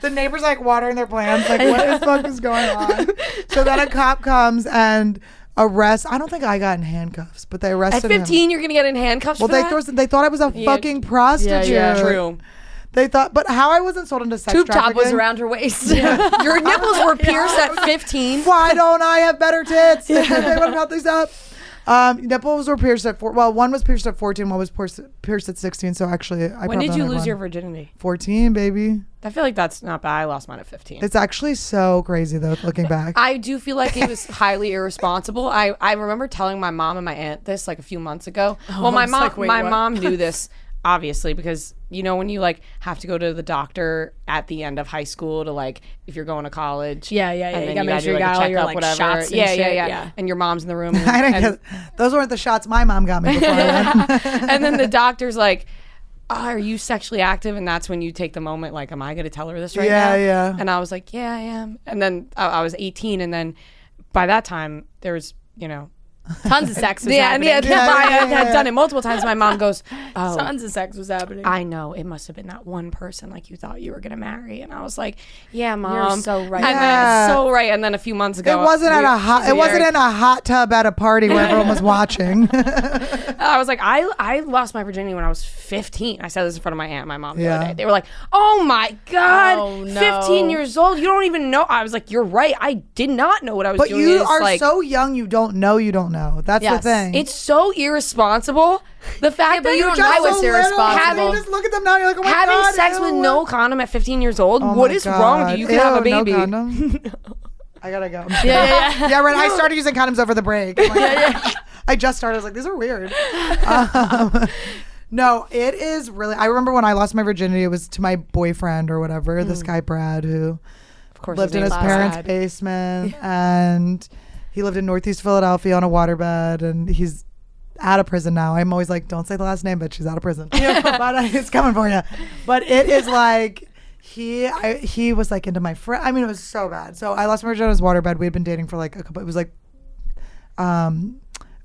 the neighbors like watering their plants. Like, what the fuck is going on? So then a cop comes and arrests. I don't think I got in handcuffs, but they arrested him. At 15, you're gonna get in handcuffs. Well, they thought I was a fucking prostitute. Yeah, true. They thought, but how I wasn't sold into sex Tube trafficking. top was around her waist. Your nipples were pierced at 15. Why don't I have better tits? They would have held these up. Nipples were pierced at one was pierced at 14, one was pierced at 16. So actually, When did you lose your virginity? 14, baby. I feel like that's not bad. I lost mine at 15. It's actually so crazy though, looking back. I do feel like it was highly irresponsible. I remember telling my mom and my aunt this like a few months ago. Well, my mom knew this obviously because when you like have to go to the doctor at the end of high school to like if you're going to college. Yeah. And then you gotta you make sure you do, got all your like whatever. shots and Yeah. And your mom's in the room. I didn't get, those weren't the shots my mom got me before I went. And then the doctor's like, are you sexually active? And that's when you take the moment like, am I going to tell her this right now? Yeah. And I was like, yeah, I am. And then I was 18. And then by that time there was, tons of sex was happening. happening. I had done it multiple times. My mom goes, oh, Tons of sex was happening. I know. It must have been that one person like you thought you were going to marry. And I was like, yeah, Mom. You're so right. And then, so right. And then a few months ago. It wasn't in a hot tub at a party where everyone was watching. I was like, I lost my virginity when I was 15. I said this in front of my aunt and my mom the other day. They were like, oh my God, Oh, no. 15 years old. You don't even know. I was like, you're right. I did not know what I was doing. But you are so young, you don't know. know. That's the Yes. thing. It's so irresponsible. The fact that you you're don't know what's little, irresponsible. You just look at them now. You're like, oh my having God, sex with ew. no condom at 15 years old. Oh What my is wrong with God. you? You can have a Ew, baby. No condom. I gotta go. Yeah. Yeah, right. I started using condoms over the break. I'm like, I just started. I was like, these are weird. No, it is really. I remember when I lost my virginity, it was to my boyfriend or whatever, this guy Brad, who Of course, lived in his parents' basement, and he lived in Northeast Philadelphia on a waterbed, and he's out of prison now. I'm always like, don't say the last name, but she's out of prison. But it's coming for you. But it is like. He was like into my friend. I mean, it was so bad. So I lost my virginity on his waterbed. We had been dating for like a couple. It was like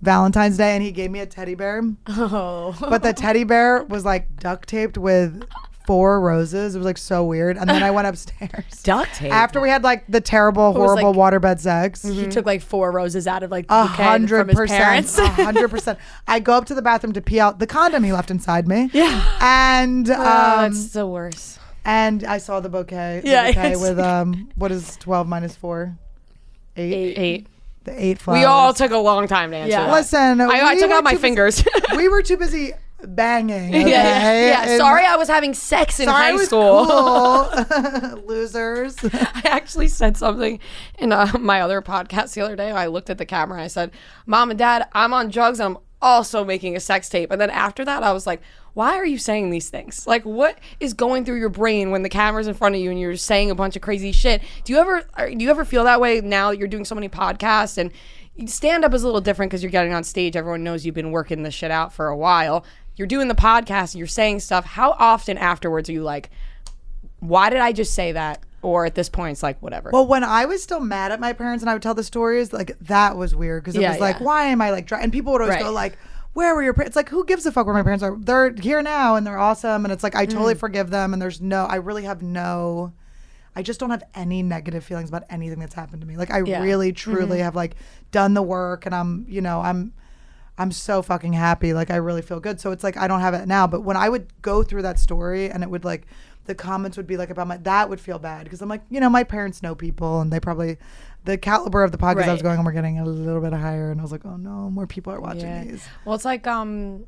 Valentine's Day, and he gave me a teddy bear. Oh. But the teddy bear was like duct taped with 4 roses. It was like so weird. And then I went upstairs. Duct tape. After we had like the terrible, horrible waterbed sex. He took like 4 roses out of like the bouquet from his 100%. parents. 100%. I go up to the bathroom to pee out the condom he left inside me. Yeah. And that's the worst. and I saw the bouquet. Yeah, The bouquet yes. with what is 12 minus 4? 8. 8. The 8 flowers. We all took a long time to answer Yeah. that. Listen, I we took were out my too busy- fingers. We were too busy banging. Okay? Yeah. And- Sorry, I was having sex in Sorry, high it was school. cool. Losers. I actually said something in my other podcast the other day. I looked at the camera and I said, Mom and Dad, I'm on drugs and I'm also making a sex tape. And then after that, I was like, why are you saying these things? Like, what is going through your brain when the camera's in front of you and you're saying a bunch of crazy shit? Do you ever feel that way now that you're doing so many podcasts? And stand up is a little different because you're getting on stage. Everyone knows you've been working this shit out for a while. You're doing the podcast, you're saying stuff. How often afterwards are you like, why did I just say that? Or at this point, it's like, whatever. Well, when I was still mad at my parents and I would tell the stories, like that was weird because it was like, why am I like, and people would always go like, where were your parents? It's like, who gives a fuck where my parents are? They're here now and they're awesome. And it's like, I totally forgive them. And I really have I just don't have any negative feelings about anything that's happened to me. Like I really, truly have like done the work and I'm so fucking happy. Like I really feel good. So it's like, I don't have it now. But when I would go through that story and it would like, the comments would be like about that would feel bad. Cause I'm like, my parents know people and they probably, the caliber of the podcast I was going on, we're getting a little bit higher. And I was like, oh no, more people are watching these. Well, it's like Tim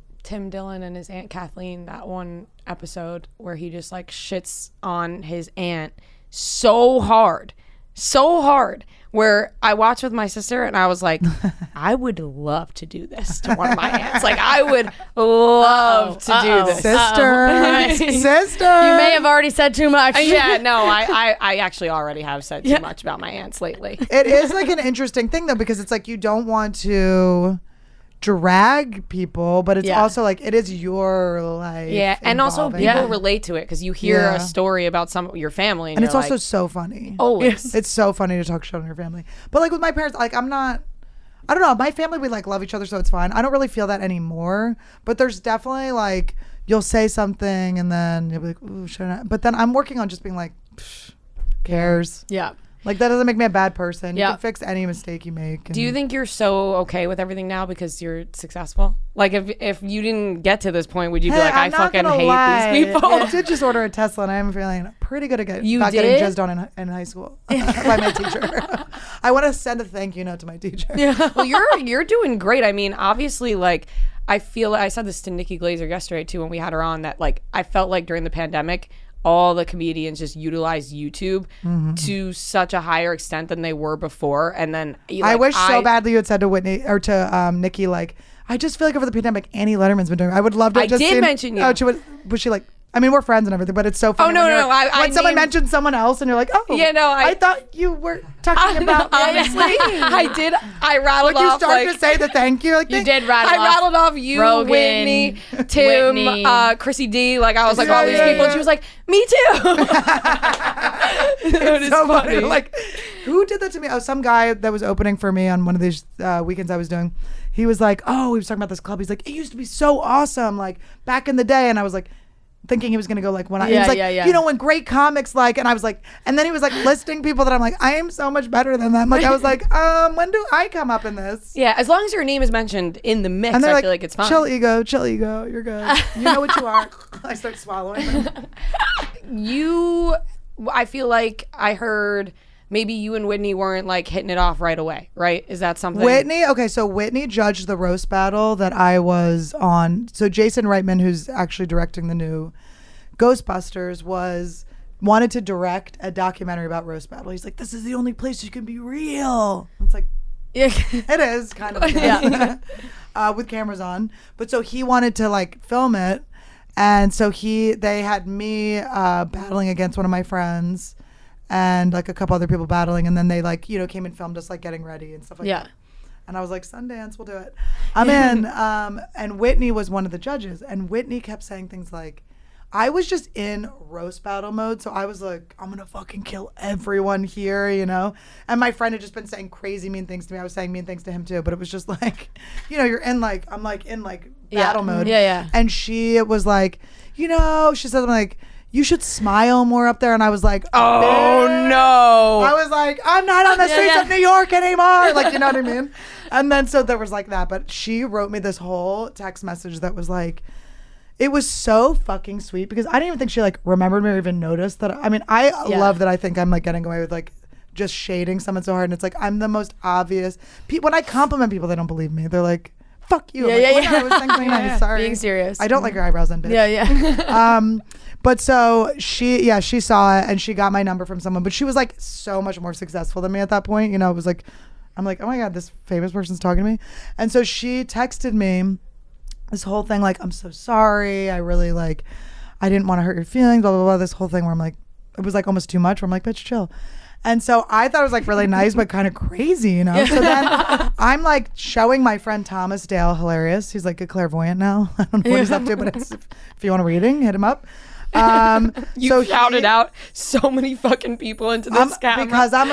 Dillon and his Aunt Kathleen, that one episode where he just like shits on his aunt so hard, where I watched with my sister and I was like, I would love to do this to one of my aunts. Like I would love to do this. Sister. You may have already said too much. Yeah, no, I actually already have said too much about my aunts lately. It is like an interesting thing though, because it's like you don't want to drag people, but it's also like it is your life. Yeah, and also involving people them. relate to it because you hear a story about your family, and it's also so funny. Always, it's so funny to talk shit on your family. But like with my parents, like I don't know. My family, we like love each other, so it's fine. I don't really feel that anymore. But there's definitely like you'll say something and then you'll be like, ooh, should I? But then I'm working on just being like, cares. Yeah. Like that doesn't make me a bad person. You Yeah. can fix any mistake you make. Do you think you're so okay with everything now because you're successful? Like if you didn't get to this point, would you be like, I fucking hate these people? I did just order a Tesla, and I am feeling pretty good at getting did? jizzed on in high school by my teacher. I want to send a thank you note to my teacher. Yeah. Well, you're doing great. I mean, obviously, like I feel I said this to Nikki Glazer yesterday too when we had her on that like I felt like during the pandemic, all the comedians just utilized YouTube to such a higher extent than they were before. And then I wish so badly you had said to Whitney or to Nikki, like, I just feel like over the pandemic, Annie Lederman's been doing it. I would love to have just mention you. Oh, was she like, I mean, we're friends and everything, but it's so funny. Oh, no, when no, no. when someone mentions someone else and you're like, oh, yeah, no, I thought you were talking about honestly, I did. I rattled like off. You started to say the thank you. Like, You did rattle I off rattled off you, Rogan, Whitney, Tim, Whitney. Chrissy D. Like I was like Yeah, all these yeah, people, yeah. and she was like, "Me too." It is so funny. Like, who did that to me? Oh, some guy that was opening for me on one of these weekends I was doing. He was like, oh, he was talking about this club. He's like, it used to be so awesome, like back in the day. And I was like, thinking he was gonna go like when he was like, you know, when great comics like, and I was like, and then he was like listing people that I'm like, I am so much better than them. Like I was like, when do I come up in this? Yeah, as long as your name is mentioned in the mix, And I they're feel like it's fine. Chill ego, you're good. You know what you are. I start swallowing them. I feel like I heard maybe you and Whitney weren't like hitting it off right away, right? Is that something? So Whitney judged the roast battle that I was on. So Jason Reitman, who's actually directing the new Ghostbusters, wanted to direct a documentary about roast battle. He's like, this is the only place you can be real. It's like, it is kind of with cameras on. But so he wanted to like film it. And so they had me battling against one of my friends and like a couple other people battling. And then they like, came and filmed us like getting ready and stuff like that. And I was like, Sundance, we'll do it. I'm in. And Whitney was one of the judges. And Whitney kept saying things like, I was just in roast battle mode. So I was like, I'm going to fucking kill everyone here, And my friend had just been saying crazy mean things to me. I was saying mean things to him too. But it was just like, you're in like, I'm like in like battle mode. Yeah. And she was like, she said something like, you should smile more up there. And I was like, oh no. I was like, I'm not on the streets of New York anymore. Like, you know what I mean? And then so there was like that. But she wrote me this whole text message that was like, it was so fucking sweet because I didn't even think she like remembered me or even noticed that. I mean, I love that I think I'm like getting away with like just shading someone so hard. And it's like, I'm the most obvious. When I compliment people, they don't believe me. They're like, fuck you. I was saying something nice. Sorry. Being serious. I don't like your eyebrows then, bitch. Yeah. But so she saw it and she got my number from someone, but she was like so much more successful than me at that point. It was like, I'm like, oh my God, this famous person's talking to me. And so she texted me this whole thing like, I'm so sorry. I really like, I didn't want to hurt your feelings, blah, blah, blah. This whole thing where I'm like, it was like almost too much where I'm like, bitch, chill. And so I thought it was like really nice, but kind of crazy, So then I'm like showing my friend Thomas Dale, hilarious. He's like a clairvoyant now. I don't know what he's up to, but if you want a reading, hit him up. You shouted out so many fucking people into this camera. Because I'm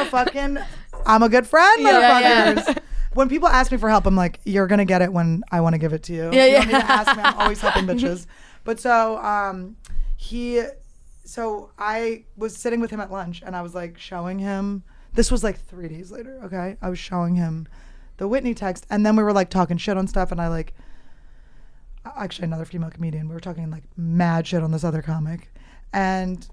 a good friend, motherfuckers. When people ask me for help, I'm like, you're going to get it when I want to give it to you. You don't need to ask me. I'm always helping bitches. But so I was sitting with him at lunch and I was like showing him, this was like 3 days later, okay? I was showing him the Whitney text and then we were like talking shit on stuff and I like, actually another female comedian, we were talking like mad shit on this other comic. And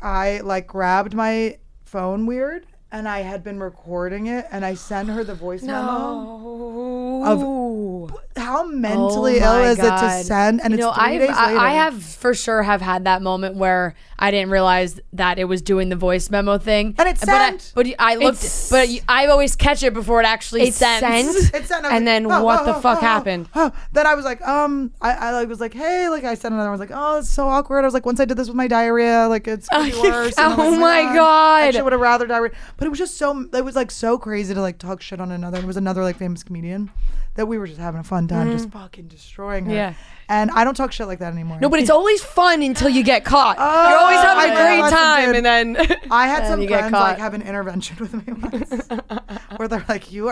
I like grabbed my phone weird and I had been recording it and I sent her the voice memo of how mentally ill is it to send, and it's 3 days later. I have for sure have had that moment where I didn't realize that it was doing the voice memo thing, and it's sent. But I looked, I always catch it before it actually sends. It's sent. And then what the fuck happened? Then I was like, I was like, hey, like I sent another. I was like, oh, it's so awkward. I was like, once I did this with my diarrhea, like it's worse. Oh my God. I actually would have rather diarrhea, but it was just it was like so crazy to like talk shit on another. It was another like famous comedian that we were just having a fun time, just fucking destroying her. Yeah. And I don't talk shit like that anymore. No, but it's always fun until you get caught. You're always having a great time, and then I had some friends like have an intervention with me once, where they're like, you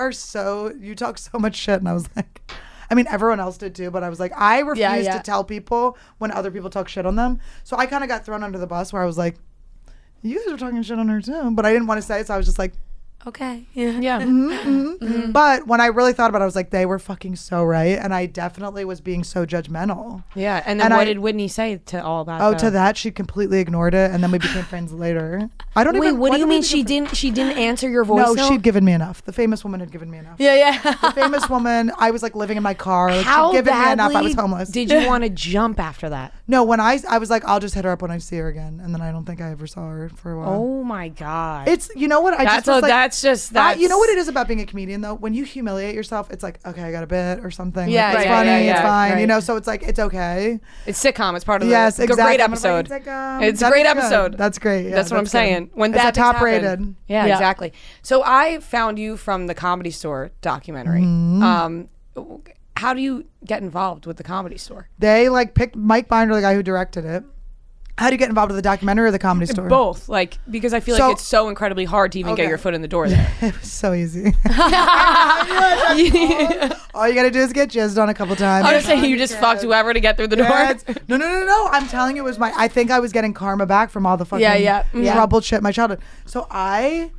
talk so much shit, and I was like, I mean, everyone else did too, but I was like, I refuse to tell people when other people talk shit on them. So I kind of got thrown under the bus, where I was like, you guys were talking shit on her too, but I didn't want to say it, so I was just like, okay. Yeah. But when I really thought about it, I was like, they were fucking so right. And I definitely was being so judgmental. Yeah. And then what did Whitney say to all that? Oh, to that, she completely ignored it. And then we became friends later. I don't even. What do you mean she didn't answer your voice No, note? she'd given me enough. The famous woman had given me enough. Yeah. The famous woman, I was like living in my car. Like, How she'd given me enough. I badly was homeless. did you want to jump after that? No, when I was like, I'll just hit her up when I see her again. And then I don't think I ever saw her for a while. Oh my God. It's, you know what? That's you know what it is about being a comedian though? When you humiliate yourself, it's like, okay, I got a bit or something. Yeah, like, it's right, funny, yeah, it's fine. right. You know, so it's like, it's okay. It's sitcom. It's part of Yes, the exactly. great episode. It's a great episode. That's great. Yeah, that's what I'm saying. When it's that top happened. rated. Yeah, exactly. So I found you from the Comedy Store documentary. How do you get involved with the Comedy Store? They like picked Mike Binder, the guy who directed it. How do you get involved with the documentary or the Comedy Store? Both, like, because I feel like it's so incredibly hard to even get your foot in the door there. It was so easy. All you gotta do is get jizzed on a couple times. I was saying you just fucked whoever to get through the door. No. I'm telling you, it was I think I was getting karma back from all the fucking troubled shit in my childhood. So I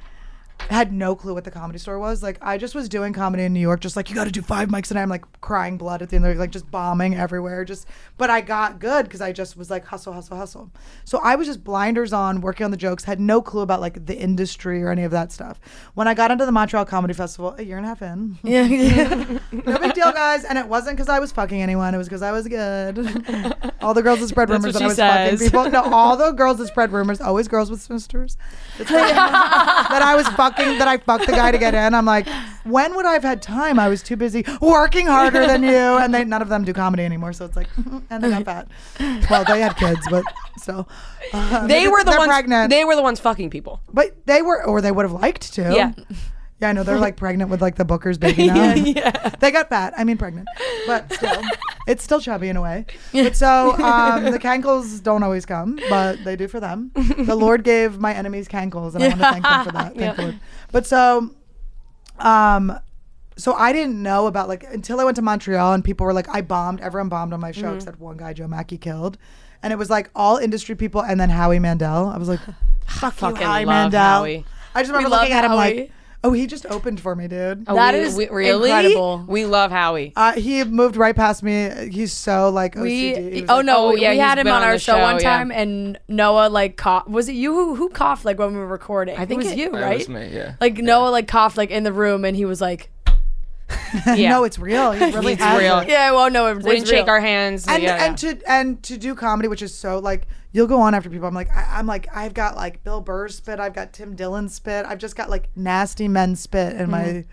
had no clue what the Comedy Store was. Like, I just was doing comedy in New York, just like, you got to do 5 mics a night. I'm like crying blood at the end of it, like just bombing everywhere. But I got good because I just was like hustle. So I was just blinders on, working on the jokes, had no clue about like the industry or any of that stuff. When I got into the Montreal Comedy Festival, a year and a half in, no big deal, guys. And it wasn't because I was fucking anyone. It was because I was good. All the girls that spread rumors that I was fucking people. No, all the girls that spread rumors, always girls with sisters. That I was fucking, that I fucked the guy to get in. I'm like, when would I have had time? I was too busy working harder than you. And none of them do comedy anymore. So it's like, and they got fat. Well, they had kids, but still. They were the ones pregnant. They were the ones fucking people. But they were, or they would have liked to. Yeah. Yeah, I know. They're like pregnant with like the Booker's baby now. Yeah. They got fat. I mean, pregnant. But still, it's still chubby in a way. But so the cankles don't always come, but they do for them. The Lord gave my enemies cankles, and I want to thank them for that. Thank the Lord. But so I didn't know about like until I went to Montreal and people were like, I bombed. Everyone bombed on my show except one guy, Joe Mackey, killed. And it was like all industry people and then Howie Mandel. I was like, fuck you, Howie Mandel. Howie. I just remember looking at him like, oh, he just opened for me, dude. That is really incredible. We love Howie. He moved right past me. He's so like OCD. He was like, we had him been on on our the show one show, yeah. time, and Noah like coughed. Was it you who coughed like when we were recording? I think it was you, That right? was me, yeah. Like Noah like coughed like in the room, and he was like, Yeah. No, it's real. He really It's has real. it. "Yeah, well, no, We didn't shake our hands. And to do comedy, which is so like you'll go on after people. I'm like I've got like Bill Burr spit. I've got Tim Dillon spit. I've just got like nasty men spit in my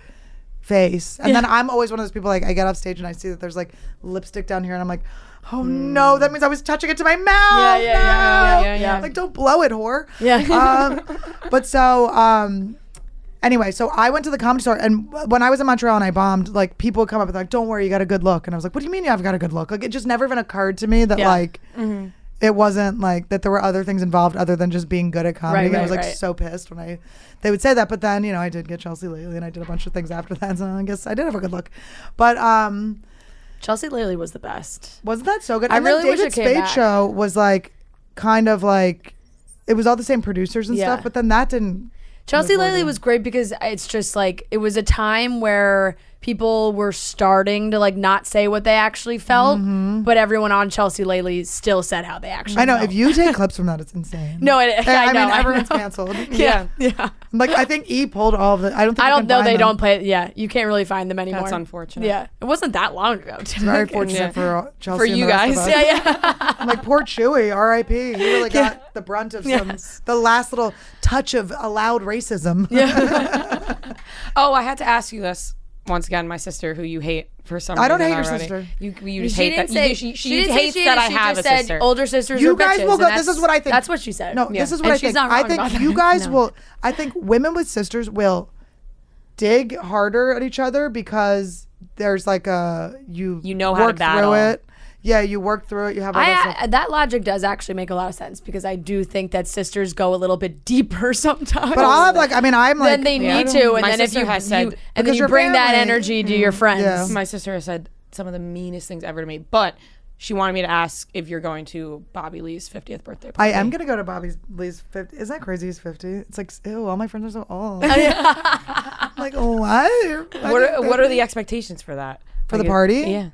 face. And then I'm always one of those people like I get off stage and I see that there's like lipstick down here and I'm like, oh no, that means I was touching it to my mouth. Yeah. Like don't blow it, whore. Yeah. But so anyway, so I went to the Comedy Store, and when I was in Montreal and I bombed, like people would come up and like, don't worry, you got a good look. And I was like, what do you mean I've got a good look? Like it just never even occurred to me that like it wasn't like that there were other things involved other than just being good at comedy. Right, I was like right. so pissed when they would say that. But then, you know, I did get Chelsea lately and I did a bunch of things after that. So I guess I did have a good look. But Chelsea Lately was the best. wasn't that so good? I And really then wish David it came Spade's back. show was like kind of like it was all the same producers and Yeah. stuff, but then that didn't. Chelsea move Lately forward. was great because it's just like it was a time where people were starting to like not say what they actually felt, but everyone on Chelsea Lately still said how they actually I know. felt. If you take clips from that, it's insane. No, I I know. mean, everyone's I know. canceled. Yeah. Like I think E pulled all of the. I don't think I you don't can know. find They them. don't play it. Yeah, you can't really find them anymore. That's unfortunate. Yeah, it wasn't that long ago. Very fortunate for Chelsea For and you the rest of guys. us. Yeah. I'm like poor Chewy, R.I.P. He really got the brunt of the last little touch of allowed racism. Oh, I had to ask you this once again. My sister, who you hate for some reason I don't hate your already. sister. You She just hate didn't that. say She didn't hates say that I she have just a said sister. older sisters You are guys bitches, will go. and This is what I think. That's what she said. No, Yeah. this is what And I she's think. not I wrong think about you that. guys No. will. I think women with sisters will dig harder at each other because there's like you know how to work battle. through it. Yeah, you work through it. You have all that stuff. That logic does actually make a lot of sense because I do think that sisters go a little bit deeper sometimes. But I'll have like. I mean, I'm like. then they need to, and My then if sister you, has said- and then Because you your bring that family- energy to your friends. Yeah. My sister has said some of the meanest things ever to me, but she wanted me to ask if you're going to Bobby Lee's 50th birthday party. I am gonna go to Bobby Lee's 50. Isn't that crazy? He's 50. It's like, ew, all my friends are so old. I'm like, what? What are the expectations for that? For the party? Yeah.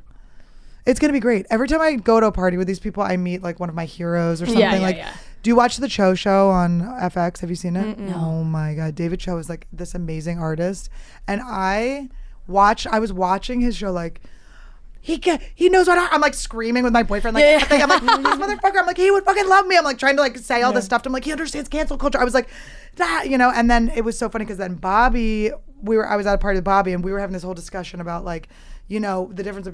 It's gonna be great. Every time I go to a party with these people, I meet like one of my heroes or something. Yeah, like, yeah. do you watch the Cho Show on FX? Have you seen it? No. Oh my god, David Cho is like this amazing artist, and I was watching his show like. He knows what I'm like screaming with my boyfriend like I'm like this motherfucker. I'm like he would fucking love me. I'm like trying to like say all this stuff to him like he understands cancel culture. I was like that, you know. And then it was so funny because then Bobby, I was at a party with Bobby and we were having this whole discussion about like, you know, the difference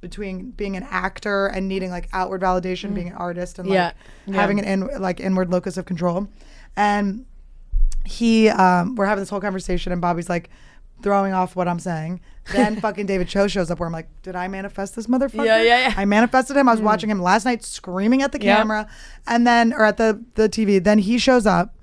between being an actor and needing like outward validation, being an artist and like having an inward locus of control. And we're having this whole conversation and Bobby's like throwing off what I'm saying. Then fucking David Cho shows up where I'm like, did I manifest this motherfucker? Yeah. I manifested him. I was watching him last night screaming at the camera and then, or at the TV. Then he shows up,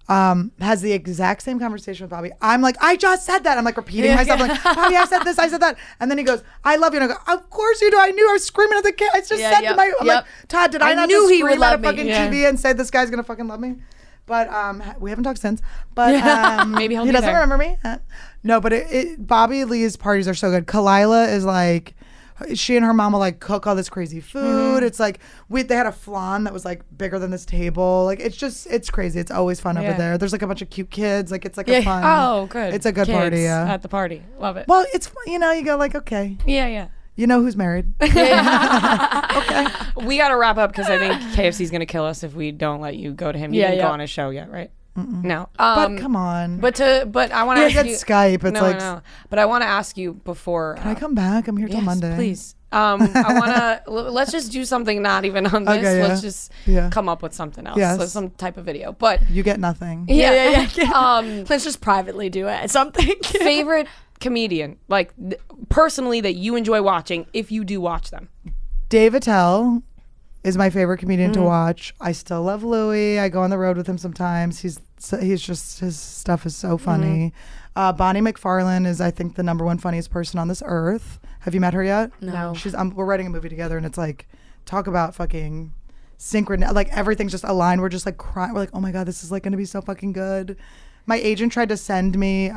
has the exact same conversation with Bobby. I'm like, I just said that. I'm like repeating myself like, Bobby, I said this, I said that. And then he goes, I love you. And I go, of course you do. I knew I was screaming at the camera. I just said to my, I'm like, Todd, did I not knew just he would scream at a love me. fucking TV and say this guy's going to fucking love me? But we haven't talked since. But Maybe he'll he be doesn't there. remember me. No, but Bobby Lee's parties are so good. Kalila is like, she and her mom will like cook all this crazy food. It's like they had a flan that was like bigger than this table. Like it's crazy. It's always fun over there. There's like a bunch of cute kids. Like it's like a fun. Oh, good. It's a good Kids party. Yeah. at the party. Love it. Well, it's you go like okay. Yeah. You know who's married. Okay. We got to wrap up because I think KFC's going to kill us if we don't let you go to him. You didn't go on his show yet, right? No. But come on. But I want to ask get you. Skype. It's like. No. But I want to ask you before. Can I come back? I'm here till Monday. Please. I want to. Let's just do something not even on this. Okay, Let's just come up with something else. Yes. So some type of video. But You get nothing. Yeah. Let's just privately do it. Something. favorite comedian, like personally, that you enjoy watching, if you do watch them. Dave Attell is my favorite comedian to watch. I still love Louis. I go on the road with him sometimes. He's just, his stuff is so funny. Bonnie McFarlane is, I think, the #1 funniest person on this earth. Have you met her yet? No. We're writing a movie together, and it's like, talk about fucking synchron. Like everything's just aligned. We're just like crying. We're like, oh my god, this is like gonna be so fucking good. My agent tried to send me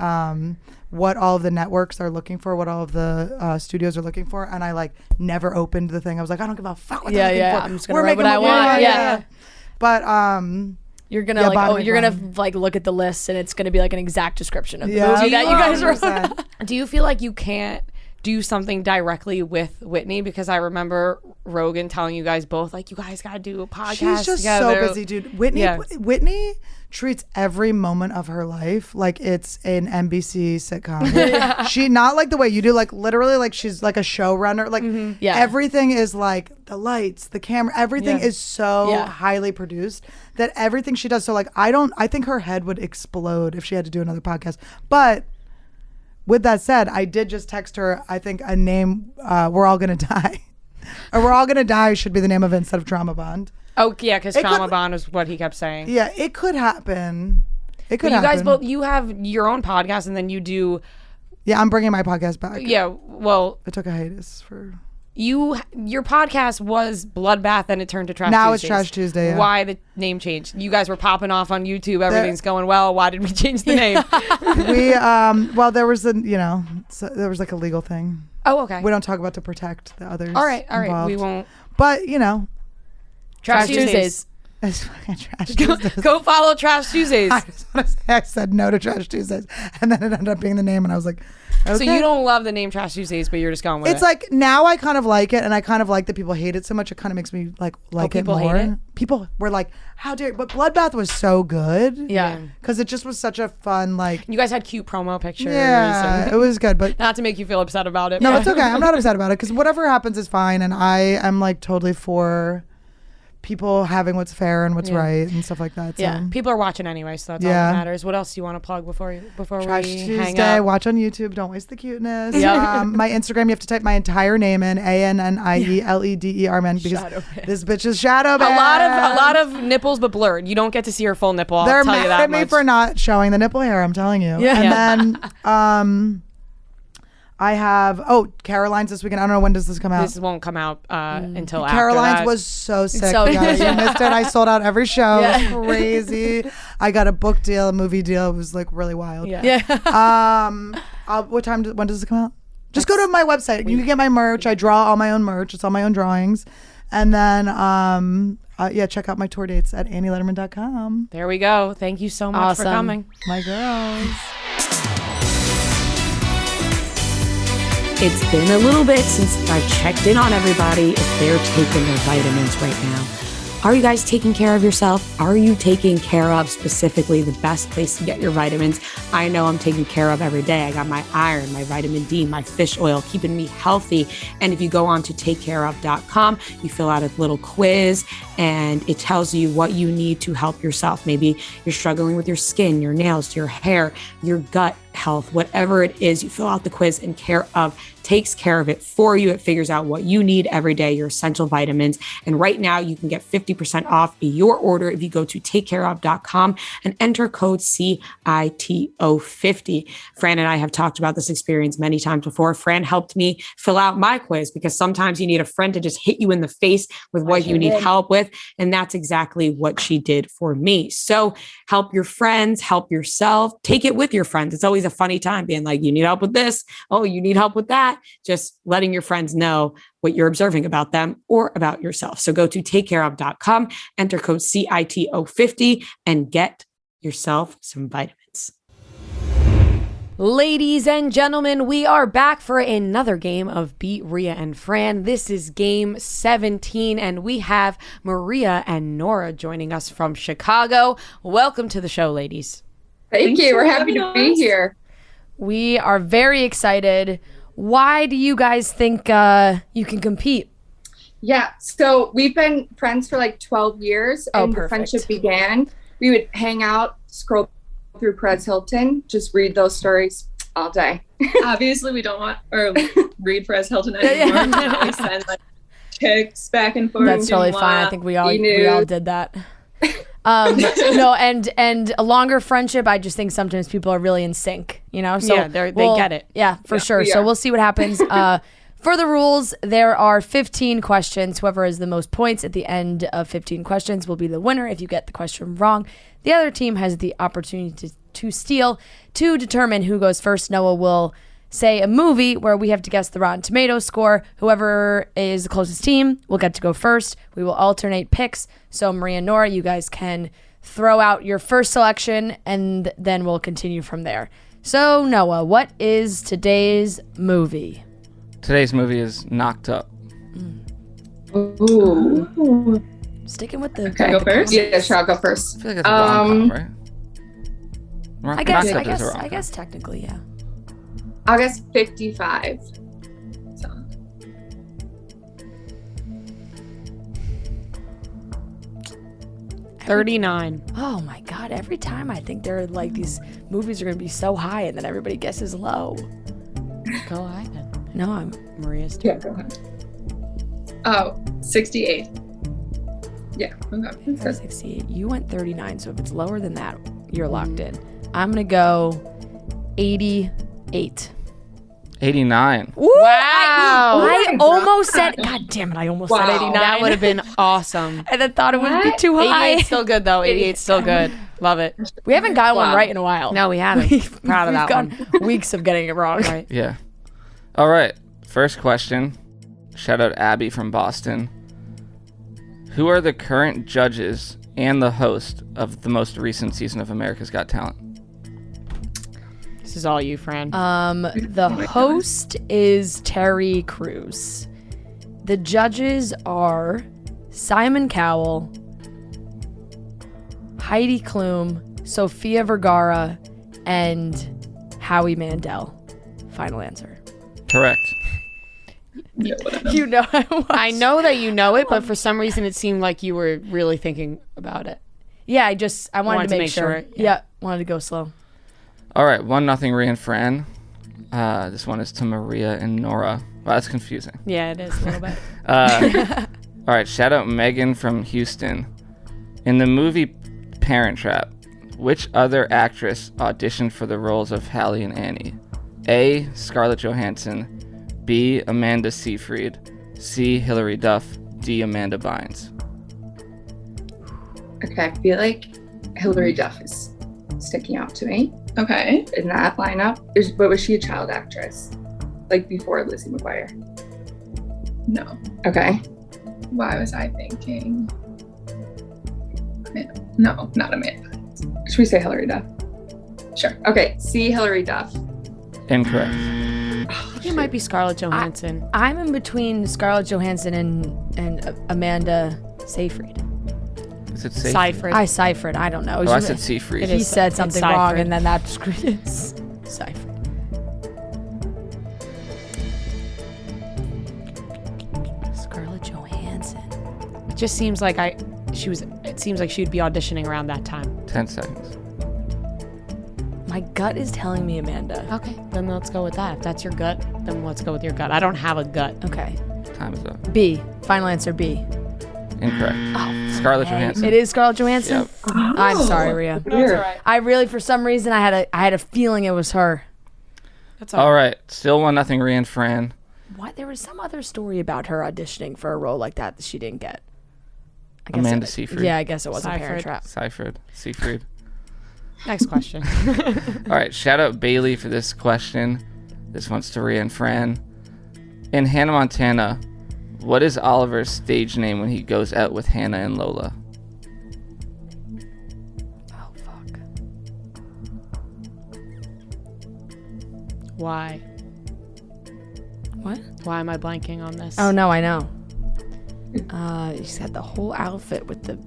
what all of the networks are looking for, what all of the studios are looking for, and I like never opened the thing. I was like, I don't give a fuck what they're looking for. I'm just gonna write what I want. Yeah. But you're gonna you're gonna like look at the list, and it's gonna be like an exact description of the movie that you guys wrote. 100%. Do you feel like you can't do something directly with Whitney? Because I remember Rogan telling you guys both, like, you guys gotta do a podcast She's just together. so busy, dude. Whitney treats every moment of her life like it's an NBC sitcom. She not like the way you do, like literally like she's like a showrunner. Like everything is like the lights, the camera, everything is so highly produced that everything she does. So like I think her head would explode if she had to do another podcast. But with that said, I did just text her, I think a name, We're All Gonna Die. Or We're All Gonna Die should be the name of it instead of Trauma Bond. Oh yeah, because Trauma Bond is what he kept saying. Yeah, it could happen. It could But you happen. guys both, you have your own podcast, and then you do. Yeah, I'm bringing my podcast back. Yeah, well, I took a hiatus for. your podcast was Bloodbath, and it turned to Trash Now Tuesdays. it's Trash Tuesday. Yeah. Why the name changed? You guys were popping off on YouTube. Everything's going well. Why did we change the name? We well, there was there was like a legal thing. Oh, okay. We don't talk about to protect the others. All right. involved. We won't. But Trash Tuesdays. it's fucking Trash Tuesdays. Go follow Trash Tuesdays. I just want to say I said no to Trash Tuesdays, and then it ended up being the name, and I was like, okay. So you don't love the name Trash Tuesdays, but you're just going with It's it. like now I kind of like it, and I kind of like that people hate it so much. It kind of makes me like it people more. hate it? People were like, "How dare!" But Bloodbath was so good. Yeah. because it just was such a fun like. You guys had cute promo pictures. Yeah, and- it was good, but not to make you feel upset about it. no, it's okay. I'm not upset about it because whatever happens is fine, and I am like totally for people having what's fair and what's right and stuff like that. So. Yeah. People are watching anyway, so that's all Yeah. that matters. What else do you want to plug before Trash we hang Tuesday. up? Watch on YouTube. Don't waste the cuteness. Yeah. My Instagram, you have to type my entire name in, ANNIELEDER man, because this bitch is shadow A banned. lot of nipples, but blurred. You don't get to see her full nipple. I'll They're tell mad you that at me much. for not showing the nipple hair. I'm telling you. Yeah. And then I have Caroline's this weekend. I don't know, when does this come out? This won't come out until after Caroline's that. was so sick. so you guys. good. You missed it. I sold out every show. Yeah. It was crazy. I got a book deal, a movie deal. It was like really wild. Yeah. When does it come out? Just go to my website. You can get my merch. I draw all my own merch. It's all my own drawings. And then check out my tour dates at annielederman.com. There we go. Thank you so much for Awesome. coming. My girls. It's been a little bit since I checked in on everybody if they're taking their vitamins right now. Are you guys taking care of yourself? Are you taking care of specifically the best place to get your vitamins? I know I'm taking care of every day. I got my iron, my vitamin D, my fish oil, keeping me healthy. And if you go on to takecareof.com, you fill out a little quiz and it tells you what you need to help yourself. Maybe you're struggling with your skin, your nails, your hair, your gut health, whatever it is. You fill out the quiz and takes care of it for you. It figures out what you need every day, your essential vitamins. And right now you can get 50% off your order if you go to takecareof.com and enter code CITO50. Fran and I have talked about this experience many times before. Fran helped me fill out my quiz because sometimes you need a friend to just hit you in the face with what you need help with. And that's exactly what she did for me. So help your friends, help yourself, take it with your friends. It's always a funny time being like, you need help with this. Oh, you need help with that. Just letting your friends know what you're observing about them or about yourself. So go to takecareof.com, enter code CITO50 and get yourself some vitamins. Ladies and gentlemen, we are back for another game of Beat Ria and Fran. This is game 17, and we have Maria and Nora joining us from Chicago. Welcome to the show, ladies. Thank you. We're happy to be here. We are very excited. Why do you guys think you can compete? Yeah, so we've been friends for like 12 years, and the friendship began. We would hang out, scroll through Perez Hilton, just read those stories all day. Obviously, we don't want or read Perez Hilton anymore. Now we send like pics back and forth. That's totally fine. I think we all did that. No, and a longer friendship, I just think sometimes people are really in sync, you know? So yeah, they get it. Yeah, for sure. So we'll see what happens. For the rules, there are 15 questions. Whoever has the most points at the end of 15 questions will be the winner. If you get the question wrong, the other team has the opportunity to steal. To determine who goes first, Noah will say a movie where we have to guess the Rotten Tomatoes score. Whoever is the closest team will get to go first. We will alternate picks. So Maria and Nora, you guys can throw out your first selection and then we'll continue from there. So Noah, what is today's movie? Today's movie is Knocked Up. Ooh. Sticking with the... Can I go first? Yeah, sure, I'll go first. I feel like it's a rom-com, right? I guess technically, yeah. I'll guess 55. So. 39. Oh my God, every time I think they're like these movies are going to be so high and then everybody guesses low. Go ahead. No, I'm... Maria's too. Yeah, go ahead. Oh, 68. Yeah, okay. 68. You went 39, so if it's lower than that, you're locked in. I'm going to go 88. 89. Ooh, I almost said, God damn it, I almost said 89. That would have been awesome. And then thought it would be too high. 88's still good, though. 88's still good. Love it. We haven't got one right in a while. No, we haven't. Proud of that one. We've gone weeks of getting it wrong. Right. Yeah. All right. First question. Shout out Abby from Boston. Who are the current judges and the host of the most recent season of America's Got Talent? This is all you, Fran. The host is Terry Crews. The judges are Simon Cowell, Heidi Klum, Sofia Vergara, and Howie Mandel. Final answer. Correct. You know, I know that you know it, but for some reason it seemed like you were really thinking about it. Yeah, I wanted to make sure. Yeah, wanted to go slow. All right. 1-0 Ria and Fran. This one is to Maria and Nora. Wow, that's confusing. Yeah, it is a little bit. All right. Shout out Megan from Houston. In the movie Parent Trap, which other actress auditioned for the roles of Hallie and Annie? A. Scarlett Johansson. B. Amanda Seyfried. C. Hilary Duff. D. Amanda Bynes. Okay, I feel like Hilary Duff is sticking out to me Okay. in that lineup. But was she a child actress? Like before Lizzie McGuire? No. Okay. Why was I thinking? No, not Amanda. Should we say Hilary Duff? Sure. Okay, C. Hilary Duff. Incorrect. I think it might be Scarlett Johansson. I'm in between Scarlett Johansson and Amanda Seyfried. Is it Seyfried? Seyfried. I don't know. Oh, I said Seyfried. He said something wrong, Seyfried. and then that screwed it. Seyfried. Scarlett Johansson. It just seems like it seems like she'd be auditioning around that time. 10 seconds. My gut is telling me Amanda. Okay, then let's go with that. If that's your gut, then let's go with your gut. I don't have a gut. Okay. Time is up. B. Final answer B. Incorrect. Scarlett Johansson. It is Scarlett Johansson? Yep. I'm sorry, Ria. No, it's all right. I really, for some reason, I had a feeling it was her. That's All right. Still 1-0 Ria and Fran. What? There was some other story about her auditioning for a role like that she didn't get. I guess Amanda Seyfried. Yeah, I guess it was a Parent Seyfried. Trap. Seyfried. Next question. All right. Shout out Bailey for this question. This one's to Ria and Fran. In Hannah Montana, what is Oliver's stage name when he goes out with Hannah and Lola? Oh, fuck. Why? What? Why am I blanking on this? Oh, no, I know. He's got the whole outfit with the...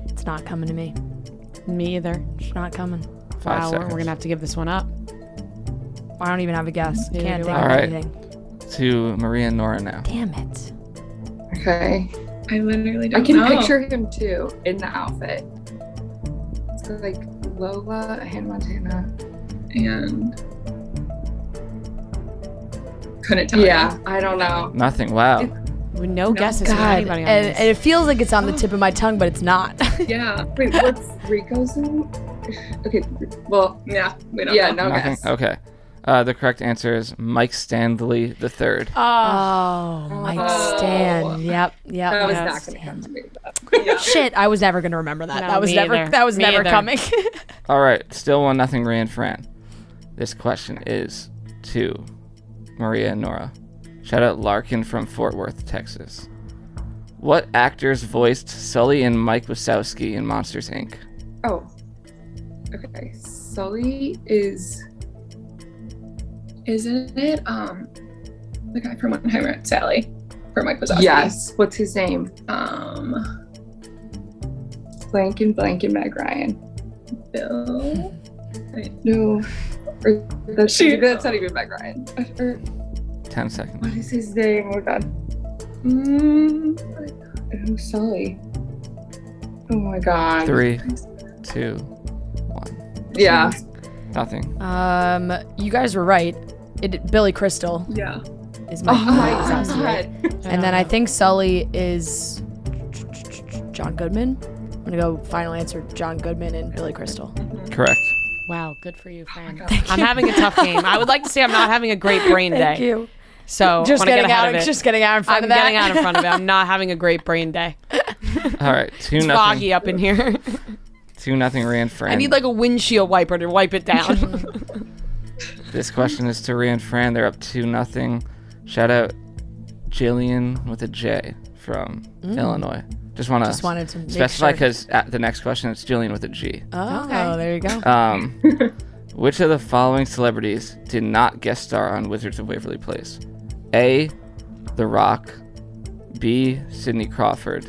It's not coming to me. Me either. It's not coming. 5 Wow, we're seconds. going to have to give this one up. I don't even have a guess. Neither Can't do think I. of All right. anything. To Maria Nora now. Damn it. Okay. I literally don't I can know. picture him too in the outfit. So like Lola, Hannah Montana. And couldn't tell you. Yeah, I don't know. Nothing. Wow. With no guesses from God, anybody on and this. it feels like it's on the tip of my tongue, but it's not. Yeah. Wait, what's Rico's name? Okay, well, Yeah. We don't yeah, know. no Nothing. guess. Okay. The correct answer is Mike Stanley III. Oh, Mike Oh. Stan. Yep. That was yep. not going to come to me. But Yeah. Shit, I was never gonna remember that. No, that was me never. either. That was Me never either. coming. All right. Still 1-0 Ria and Fran. This question is to Maria and Nora. Shout out Larkin from Fort Worth, Texas. What actors voiced Sully and Mike Wazowski in Monsters, Inc.? Oh, okay. Sully is. Isn't it the guy from When I Met Sally? For Mike Wazowski. Yes. What's his name? Blank and Meg Ryan. Bill. No. Or that's, Shoot. that's not even Meg Ryan. Or, 10 seconds. what is his name? Oh my god. Who's Sully? Oh my god. 3, 2, 1. Yeah. Nothing. You guys were right. Billy Crystal Yeah. is Oh Mike my Wazowski. god. And then I think Sully is John Goodman. I'm gonna go final answer: John Goodman and Billy Crystal. Correct. Wow, good for you, Fran. I'm having a tough game. I would like to say I'm not having a great brain day. Thank you. So Just wanna getting get ahead out. of it. Just getting out in front I'm of that. getting out in front of it. I'm not having a great brain day. All right. 2-0. It's foggy up in here. 2-0 Ria and Fran. I need like a windshield wiper to wipe it down. This question is to Ria and Fran. They're up 2-0. Shout out Jillian with a J from Illinois. Just wanted to make specify sure. because at the next question it's Jillian with a G. Oh, Okay. there you go. Which of the following celebrities did not guest star on Wizards of Waverly Place? A. The Rock. B. Sidney Crawford.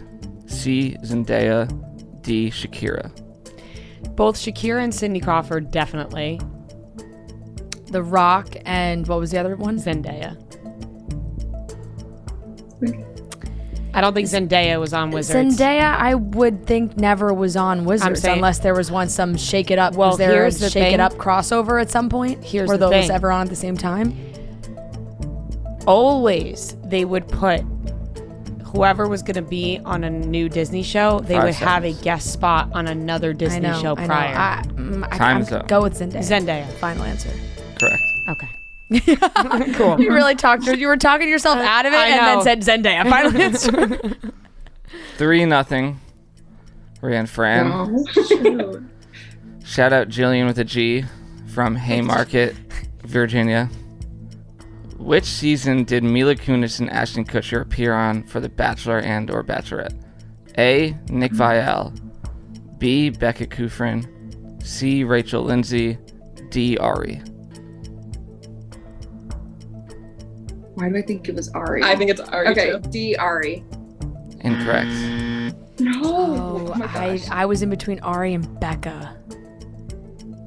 C. Zendaya. D. Shakira. Both Shakira and Cindy Crawford, definitely. The Rock and what was the other one? Zendaya. I don't think Zendaya was on Wizards. Zendaya, I would think never was on Wizards saying- unless there was some Shake It Up. Well, was there a here's the Shake thing. It Up crossover at some point? Here's Were the those thing. ever on at the same time? Always, they would put whoever was going to be on a new Disney show, they 5 would have a seconds. guest spot on another Disney show prior. Time's up. Go with Zendaya. Zendaya. Final answer. Correct. Okay. Cool. You really talked. You were talking yourself out of it, I and know. then said Zendaya. Final answer. 3-0 Ria and Fran. Oh, Shoot. Shout out Jillian with a G from Haymarket, Virginia. Which season did Mila Kunis and Ashton Kutcher appear on for The Bachelor and or Bachelorette? A. Nick Viall. B. Becca Kufrin. C. Rachel Lindsay. D. Ari. Why do I think it was Ari? I think it's Ari Okay, too. D. Ari. Incorrect. No. Oh, my gosh. I was in between Ari and Becca.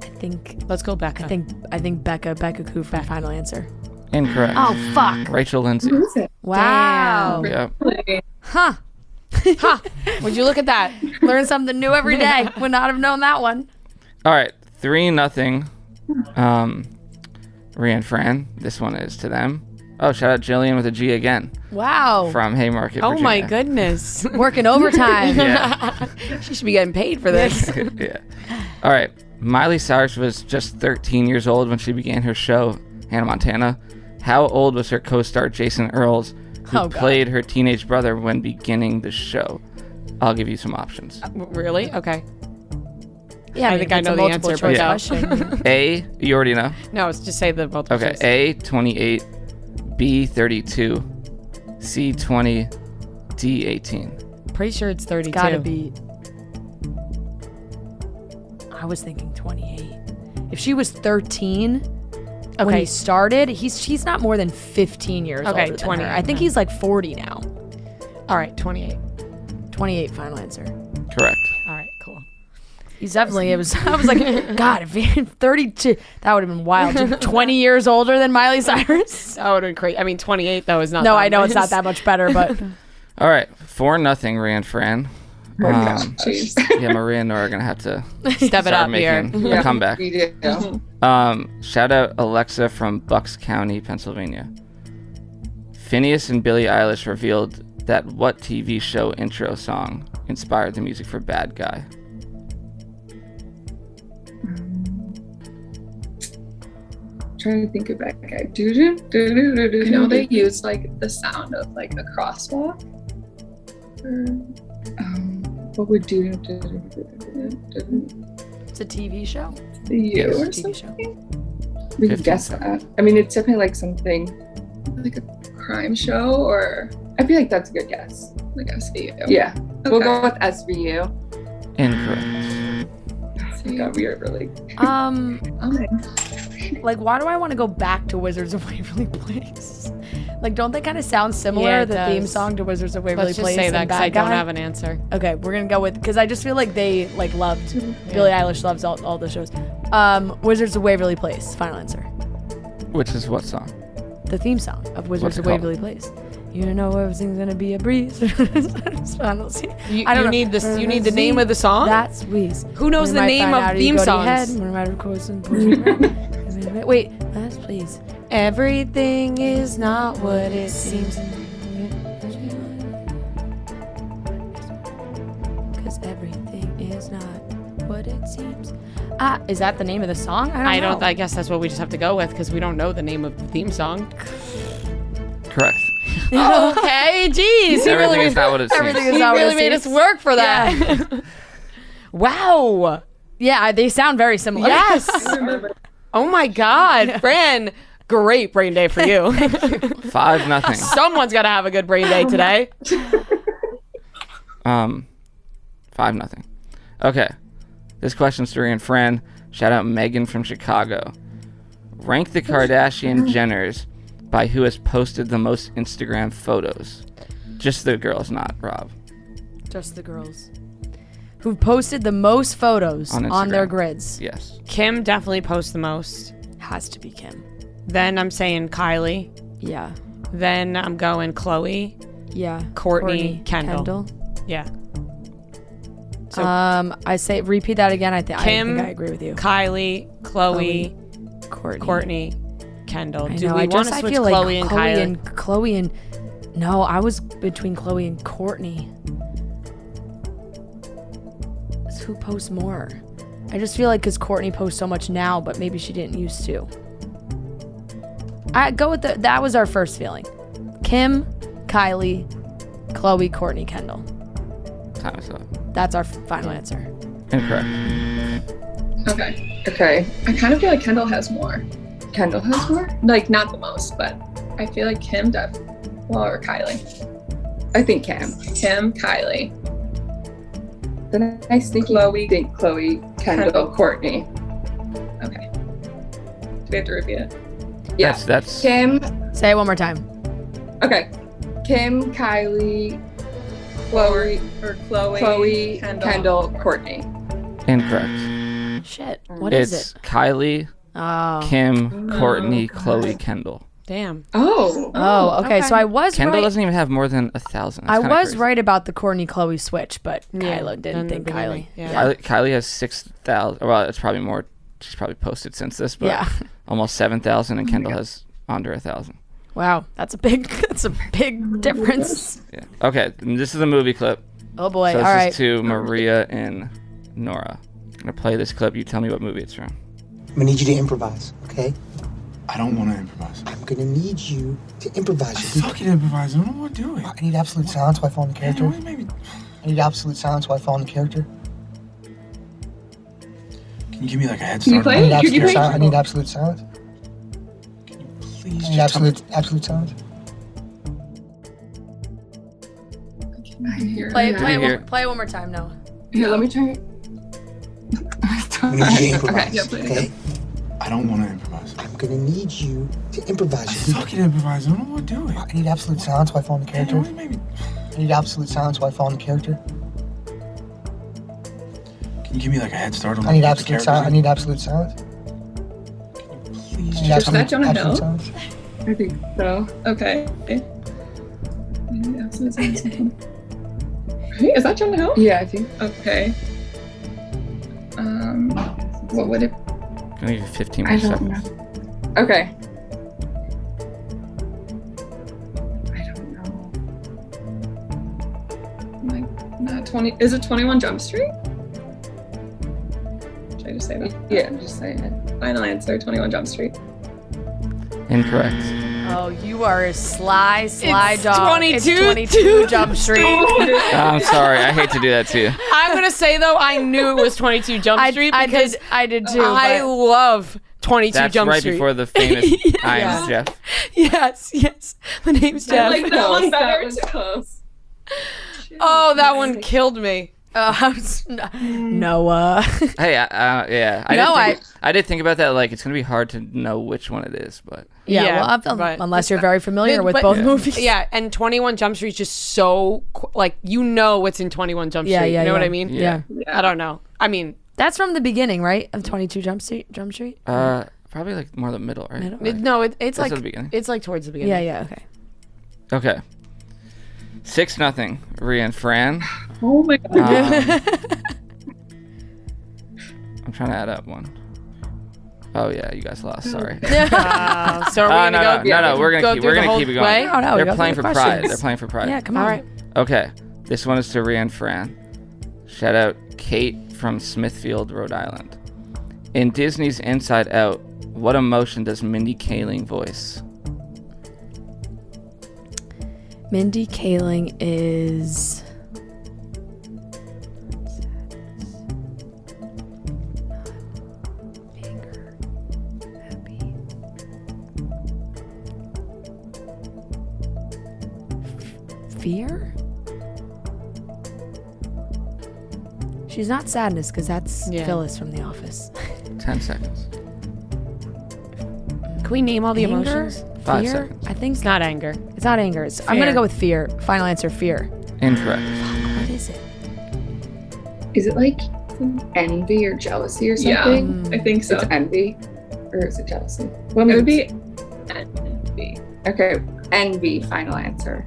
I think Let's go, Becca. Becca Kufrin. Final answer. Incorrect. Oh, fuck. Rachel Lindsay. Who is it? Wow. Yep. Huh. Huh. Would you look at that? Learn something new every day. Would not have known that one. All right, 3-0. Ria and Fran. This one is to them. Oh, shout out Jillian with a G again Wow. from Haymarket, Oh Virginia. my goodness. Working overtime. Yeah. She should be getting paid for this. Yeah. All right. Miley Cyrus was just 13 years old when she began her show, Hannah Montana. How old was her co-star Jason Earls, who Oh, God. played her teenage brother when beginning the show? I'll give you some options. Really? Okay. Yeah, I think I it's a know the multiple answer, choice but no. question. A, you already know? No, it's just say the multiple Okay. choice. A, 28, B, 32, C, 20, D, 18. Pretty sure it's 32. Gotta be. I was thinking 28. If she was 13 when Okay. he started, she's not more than 15 years Okay, older than 20. her. I think he's like 40 now. All right, 28. 28 final answer. Correct. All right, cool. He's definitely, I was like, God, if he 32, that would have been wild. 20 years older than Miley Cyrus. That would have been crazy. I mean, 28, though, is not No, that I know it's nice. not that much better, but All right. 4-0, Ria and Fran. Jeez. Yeah, Maria and Nora are going to have to Step it start up here. making a comeback. We do. Shout out Alexa from Bucks County, Pennsylvania. Phineas and Billie Eilish revealed that what TV show intro song inspired the music for Bad Guy? Trying to think of that guy. I know they use like the sound of like a crosswalk. Or, What would do? it's a TV show. You or TV show. something? We can 15 guess that. I mean, it's definitely like something. like a crime show or I feel like that's a good guess. like SVU. Yeah, we'll Okay. go with SVU. Incorrect. Oh God, we are really. Like, why do I want to go back to Wizards of Waverly Place? Like, don't they kind of sound similar? Yeah, it the theme does. song to Wizards of Waverly Let's just Place say that and because I Bad don't Guy? have an answer. Okay, we're gonna go with, because I just feel like they like loved Billie Eilish loves all the shows. Wizards of Waverly Place. Final answer. Which is what song? The theme song of Wizards What's it of called? Waverly Place. You know everything's gonna be a breeze. I don't see. You, I don't you know. need this. You need the name of the song. That's Wheeze. Who knows the name of theme songs? Wait, that's please. Everything is not what it seems. Because everything is not what it seems. Is that the name of the song? I don't know. I guess that's what we just have to go with because we don't know the name of the theme song. Correct. Okay, geez. Everything is not what it seems. Everything is He not what really it made us seems. work for that. Wow. Yeah, they sound very similar. Yes. Oh my God, Fran. Great brain day for you. 5-0. Someone's got to have a good brain day today. 5-0. Okay. This question's to Ria and Fran. Shout out Megan from Chicago. Rank the Kardashian Jenners by who has posted the most Instagram photos. Just the girls, not Rob. Just the girls. Who posted the most photos On on their Instagram. grids. Yes. Kim definitely posts the most. Has to be Kim. Then I'm saying Kylie. Yeah. Then I'm going Chloe. Yeah. Courtney, Kendall. Yeah. So I say repeat that again. I think Kim, I agree with you. Kylie, Chloe, Courtney, Kendall. I Do know, we want to I switch feel Chloe like and Kylie? Chloe and no, I was between Chloe and Courtney. So who posts more? I just feel like because Courtney posts so much now, but maybe she didn't used to. I go with that was our first feeling. Kim, Kylie, Chloe, Courtney, Kendall. Time is up. That's our final answer. Incorrect. Okay. I kind of feel like Kendall has more. Kendall has more. Like not the most, but I feel like Kim or Kylie. I think Kim. Kim, Kylie. Then I think Chloe, Kendall, Courtney. Okay. Do we have to repeat it? Yeah. That's Kim. Say it one more time. Okay. Kim, Kylie, Chloe, Kendall, Courtney. incorrect. Shit. What is It's it? Kylie, Oh. Kim, Courtney, Chloe, Kendall. Damn. Oh, okay. So I was Kendall right. doesn't even have more than 1,000. I was right about the Courtney Chloe switch, but Yeah, Kyla didn't think Kylie. Yeah. Kylie has 6,000. Well, it's probably more. She's probably posted since this, but almost 7,000, and Kendall has under 1,000. Wow, that's a big difference. Yeah. Okay, and this is a movie clip. Oh boy! So this All right. is to Maria and Nora. I'm gonna play this clip. You tell me what movie it's from. I'm gonna need you to improvise, okay? I don't want to improvise. I'm gonna need you to improvise. I suck at improvising. I don't know what to do. I need absolute silence while I fall into character. Maybe. I need absolute silence while I fall into character. Can you give me like a head Can you start? play? I need absolute silence. Can you please I need absolute silence. Play it one more time, Noah. Here, let me try. I'm gonna need you to improvise, Okay, yeah, play it okay? I don't want to improvise. I'm gonna need you to improvise. I suck at improvising. I don't know what to do. I need absolute silence while I fall into character. Maybe. I need absolute silence while I fall into character. Can you give me like a head start on I need the absolute silence. I need absolute silence. Please. I need Is that Jonah absolute Hill? silence. I think so. Okay. Right, is that Jonah Hill? Yeah, I think. Okay. What would it? I'm gonna give you 15 I more don't seconds. know. Okay. I don't know. Like, not 20. Is it 21 Jump Street? Should I just say that? Yeah, I'm just saying it. Final answer: 21 Jump Street. Incorrect. Oh, you are a sly It's dog. 22 It's 22 Jump Street. I'm sorry. I hate to do that to you. I'm gonna say though, I knew it was 22 Jump Street because I did too. I but- love 22 That's Jump right Street. before the famous I am Jeff. Yes. My name's I Jeff. like that one That better was too. close. Oh, that one killed me. Noah. Hey, yeah. I did think about that. Like, it's gonna be hard to know which one it is, but Yeah, well, but- unless you're very familiar with But- both movies. Yeah, and 21 Jump Street is just so like you know what's in 21 Jump Street. You know what I mean? Yeah. I don't know. I mean, That's from the beginning, right? Of 22 Jump Street. probably like more the middle, right? it's That's like at the beginning. it's like towards the beginning. Yeah. Okay. Okay. 6-0. Ria and Fran. Oh my god. I'm trying to add up one. Oh yeah, you guys lost. Sorry. So are we gonna go? No. We're go gonna through the keep whole it going. way? Oh, no, we They're go playing through for the pride. questions. They're playing for pride. Yeah, come All on. right. Okay. This one is to Ria and Fran. Shout out Kate from Smithfield, Rhode Island. In Disney's Inside Out, what emotion does Mindy Kaling voice? Mindy Kaling is. Anger, happy. Fear? She's not sadness because that's Yeah. Phyllis from The Office. 10 seconds. Can we name all the Anger? emotions? 5 Fear? seconds. I think It's not anger. it's not anger. I'm gonna go with fear. Final answer, fear. Incorrect. What is it? Is it like envy or jealousy or Yeah, something? I think so. It's envy. Or is it jealousy? It would be envy. Okay, envy, final answer.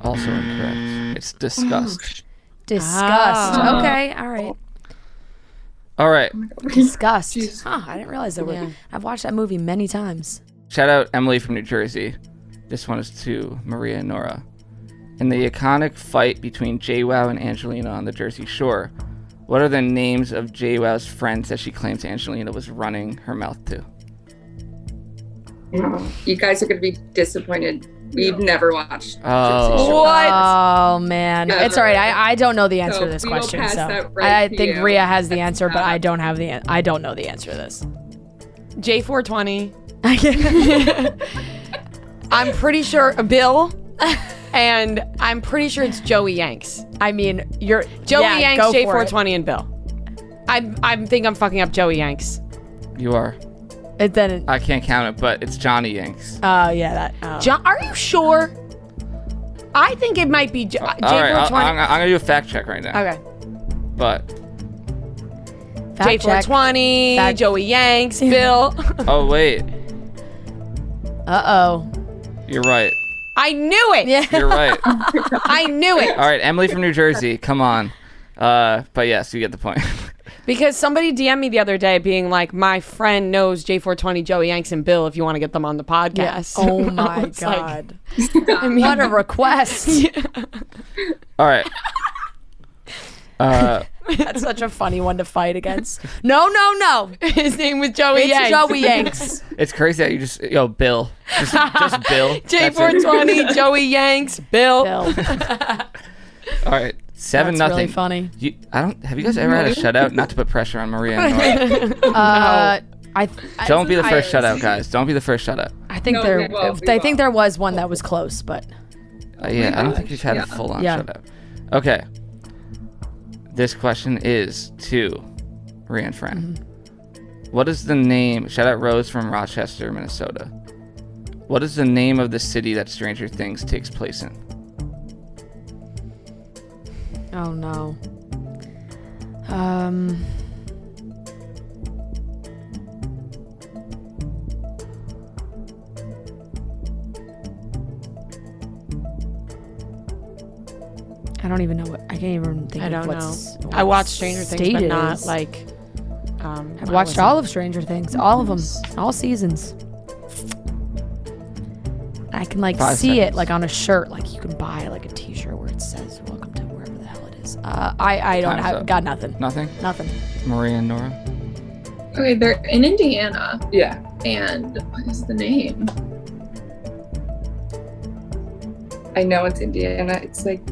Also incorrect. It's disgust. Disgust. Ah. Okay, all right. All right. Disgust. Jeez. Huh, I didn't realize that Yeah. I've watched that movie many times. Shout out Emily from New Jersey. This one is to Maria and Nora. In the iconic fight between JWoww and Angelina on the Jersey Shore, what are the names of JWoww's friends that she claims Angelina was running her mouth to? You guys are going to be disappointed. We've never watched. Oh. Jersey Shore. Oh man, Never. it's all right. I don't know the answer So to this we will question, pass so that right I to think you. Ria has the answer, but That's I don't have I don't know the answer to this. J420. I'm pretty sure Bill, and I'm pretty sure it's Joey Yanks. I mean, you're Joey yeah, Yanks, go for it. J420, and Bill. I think I'm fucking up Joey Yanks. You are. It then. I can't count it, but it's Johnny Yanks. Oh yeah, that. Oh. John, are you sure? I think it might be All right, J420. I'm going to do a fact check right now. Okay. But, Fact check. J420, Fact- Joey Yanks, Bill. oh, wait. Uh oh. You're right. I knew it. Yeah. You're right. I knew it. All right, Emily from New Jersey. Come on. But yes, you get the point. Because somebody DM'd me the other day being like, my friend knows J420, Joey Yanks, and Bill if you want to get them on the podcast. Yeah. Oh my God. What a request. All right. That's such a funny one to fight against. No. His name was Joey It's Yanks. Joey Yanks. It's crazy that you just Bill. Just Bill. J420, Joey Yanks, Bill. All right. 7-0. That's really funny. Have you guys ever had a shutout? Not to put pressure on Maria and Nora. Don't be the first shutout, guys. Don't be the first shutout. I think there was one that was close, but yeah, I don't think you've had a full-on shutout. Okay. This question is to Maria and Fran. What is the name? Shout out Rose from Rochester, Minnesota. What is the name of the city that Stranger Things takes place in? oh no. I don't even know what. I can't even think. I of don't what's, know. what I watched Stranger Things, state but it not is. like. I've watched all of Stranger Things, all of them, all seasons. I can like 5 see seconds. it like on a shirt, like you can buy like a T-shirt where it says "Welcome to wherever the hell it is." I don't Time's have up. got nothing. Nothing? Maria and Nora? Okay, they're in Indiana. Yeah. And what is the name? I know it's Indiana. It's like.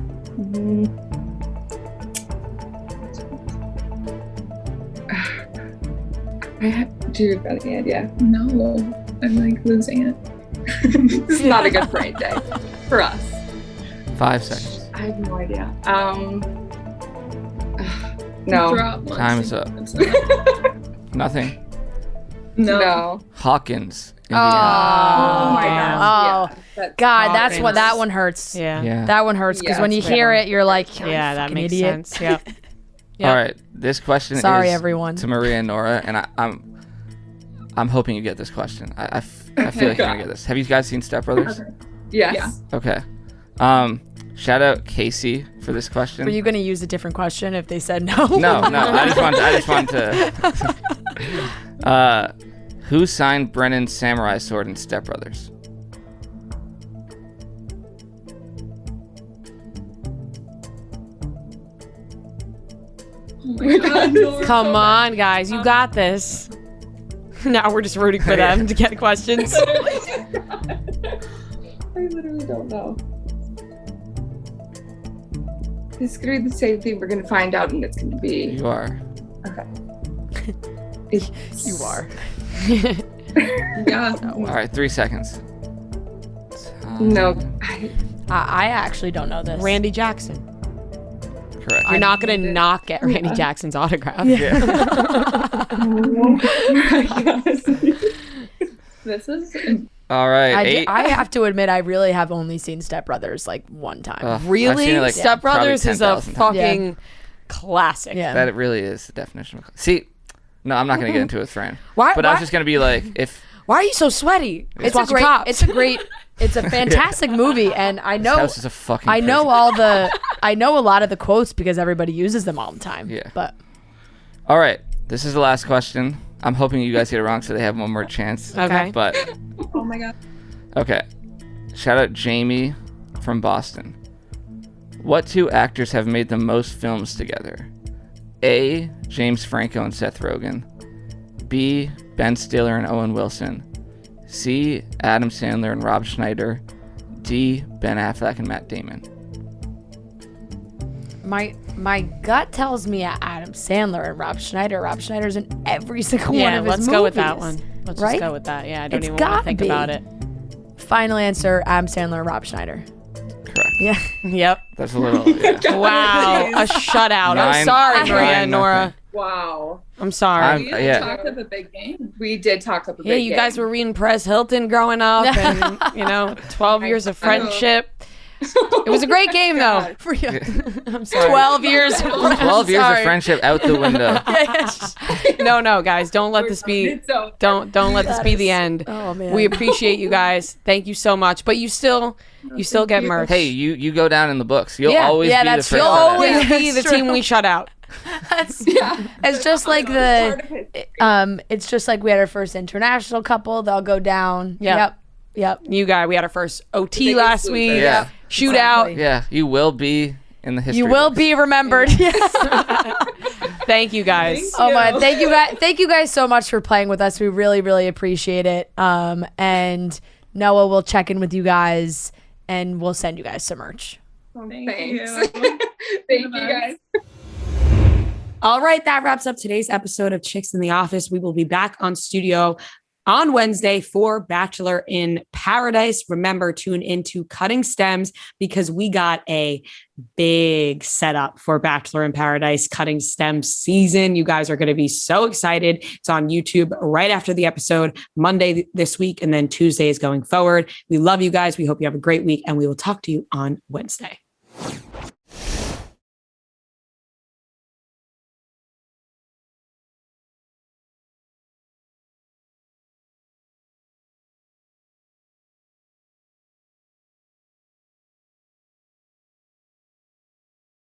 Do you have any idea? No, I'm like losing it. This is not a good brain day for us. 5 seconds. I have no idea. No. Drop one. Time is up. Nothing. No. Hawkins, Oh, Indiana. my God. Oh, God, that's what that one hurts. Yeah. That one hurts because Yeah, when you it's hear bad. it, you're like, Yeah, that fucking makes idiot. sense. Yeah. All right. This question Sorry, is everyone. to Maria and Nora, and I'm hoping you get this question. I feel like you're gonna get this. Have you guys seen Step Brothers? Yes. Okay. Shout out Casey for this question. Were you going to use a different question if they said no? No. I just want to. Who signed Brennan's samurai sword in Step Brothers? Oh my God, Nora. Come on, guys. You got this. Now we're just rooting for them to get questions. I literally don't know. It's gonna be the same thing. We're gonna find out, and it's gonna be. You are. Okay. You are. Yeah. All right. 3 seconds. No. I actually don't know this. Randy Jackson. Correct. You're not going to not get Randy Jackson's autograph. This is All right. I have to admit, I really have only seen Step Brothers like one time. I've Really? seen it, like, Step probably Brothers is a 10,000 times. fucking classic. Yeah. That it really is the definition of. See, no, I'm not gonna get into it with Fran. Why- But I was why- just gonna be like, if Why are you so sweaty? It's a great, it's a fantastic movie, and I know, house is a fucking I know prison. I know a lot of the quotes because everybody uses them all the time. Yeah. But all right, this is the last question. I'm hoping you guys get it wrong so they have one more chance. Okay. But oh my God. okay, shout out Jamie from Boston. What two actors have made the most films together? A. James Franco and Seth Rogen. B. Ben Stiller and Owen Wilson. C. Adam Sandler and Rob Schneider. D. Ben Affleck and Matt Damon. my gut tells me Adam Sandler and Rob Schneider. Rob Schneider's in every single one Yeah, of his let's movies. go with that one. Let's Right? just go with that. Yeah, I don't It's even want to gotta think be. about it. Final answer: Adam Sandler and Rob Schneider. Correct. Yeah. Yep. That's a little. Yeah. Wow. A shutout. I'm Nine- sorry, nine, Maria nothing. Nora. Wow. I'm sorry. We Yeah. talked up a big game. We did talk up a Yeah, big you game. guys were reading Perez Hilton growing up and, 12 years of friendship. It was a great game, though. For you. I'm sorry. 12 years. 12 years of friendship out the window. No, guys, don't let this be. Don't let this be the end. Oh man. We appreciate you guys. Thank you so much. But you still get merch. Hey, you go down in the books. You'll always be the first. You'll always be the true. team we shut out. It's just like it's just like we had our first international couple. They'll go down. Yep. You guys, we had our first OT last week. Yeah. Shootout. Yeah, you will be in the history. You will books. be remembered. Thank you guys. Oh my! Thank you guys so much for playing with us. We really, really appreciate it. And Noah will check in with you guys, and we'll send you guys some merch. Thanks. Thank you guys. All right, that wraps up today's episode of Chicks in the Office. We will be back on studio on Wednesday for Bachelor in Paradise. Remember, tune into Cutting Stems because we got a big setup for Bachelor in Paradise Cutting Stems season. You guys are going to be so excited. It's on YouTube right after the episode, Monday this week, and then Tuesdays going forward. We love you guys. We hope you have a great week, and we will talk to you on Wednesday.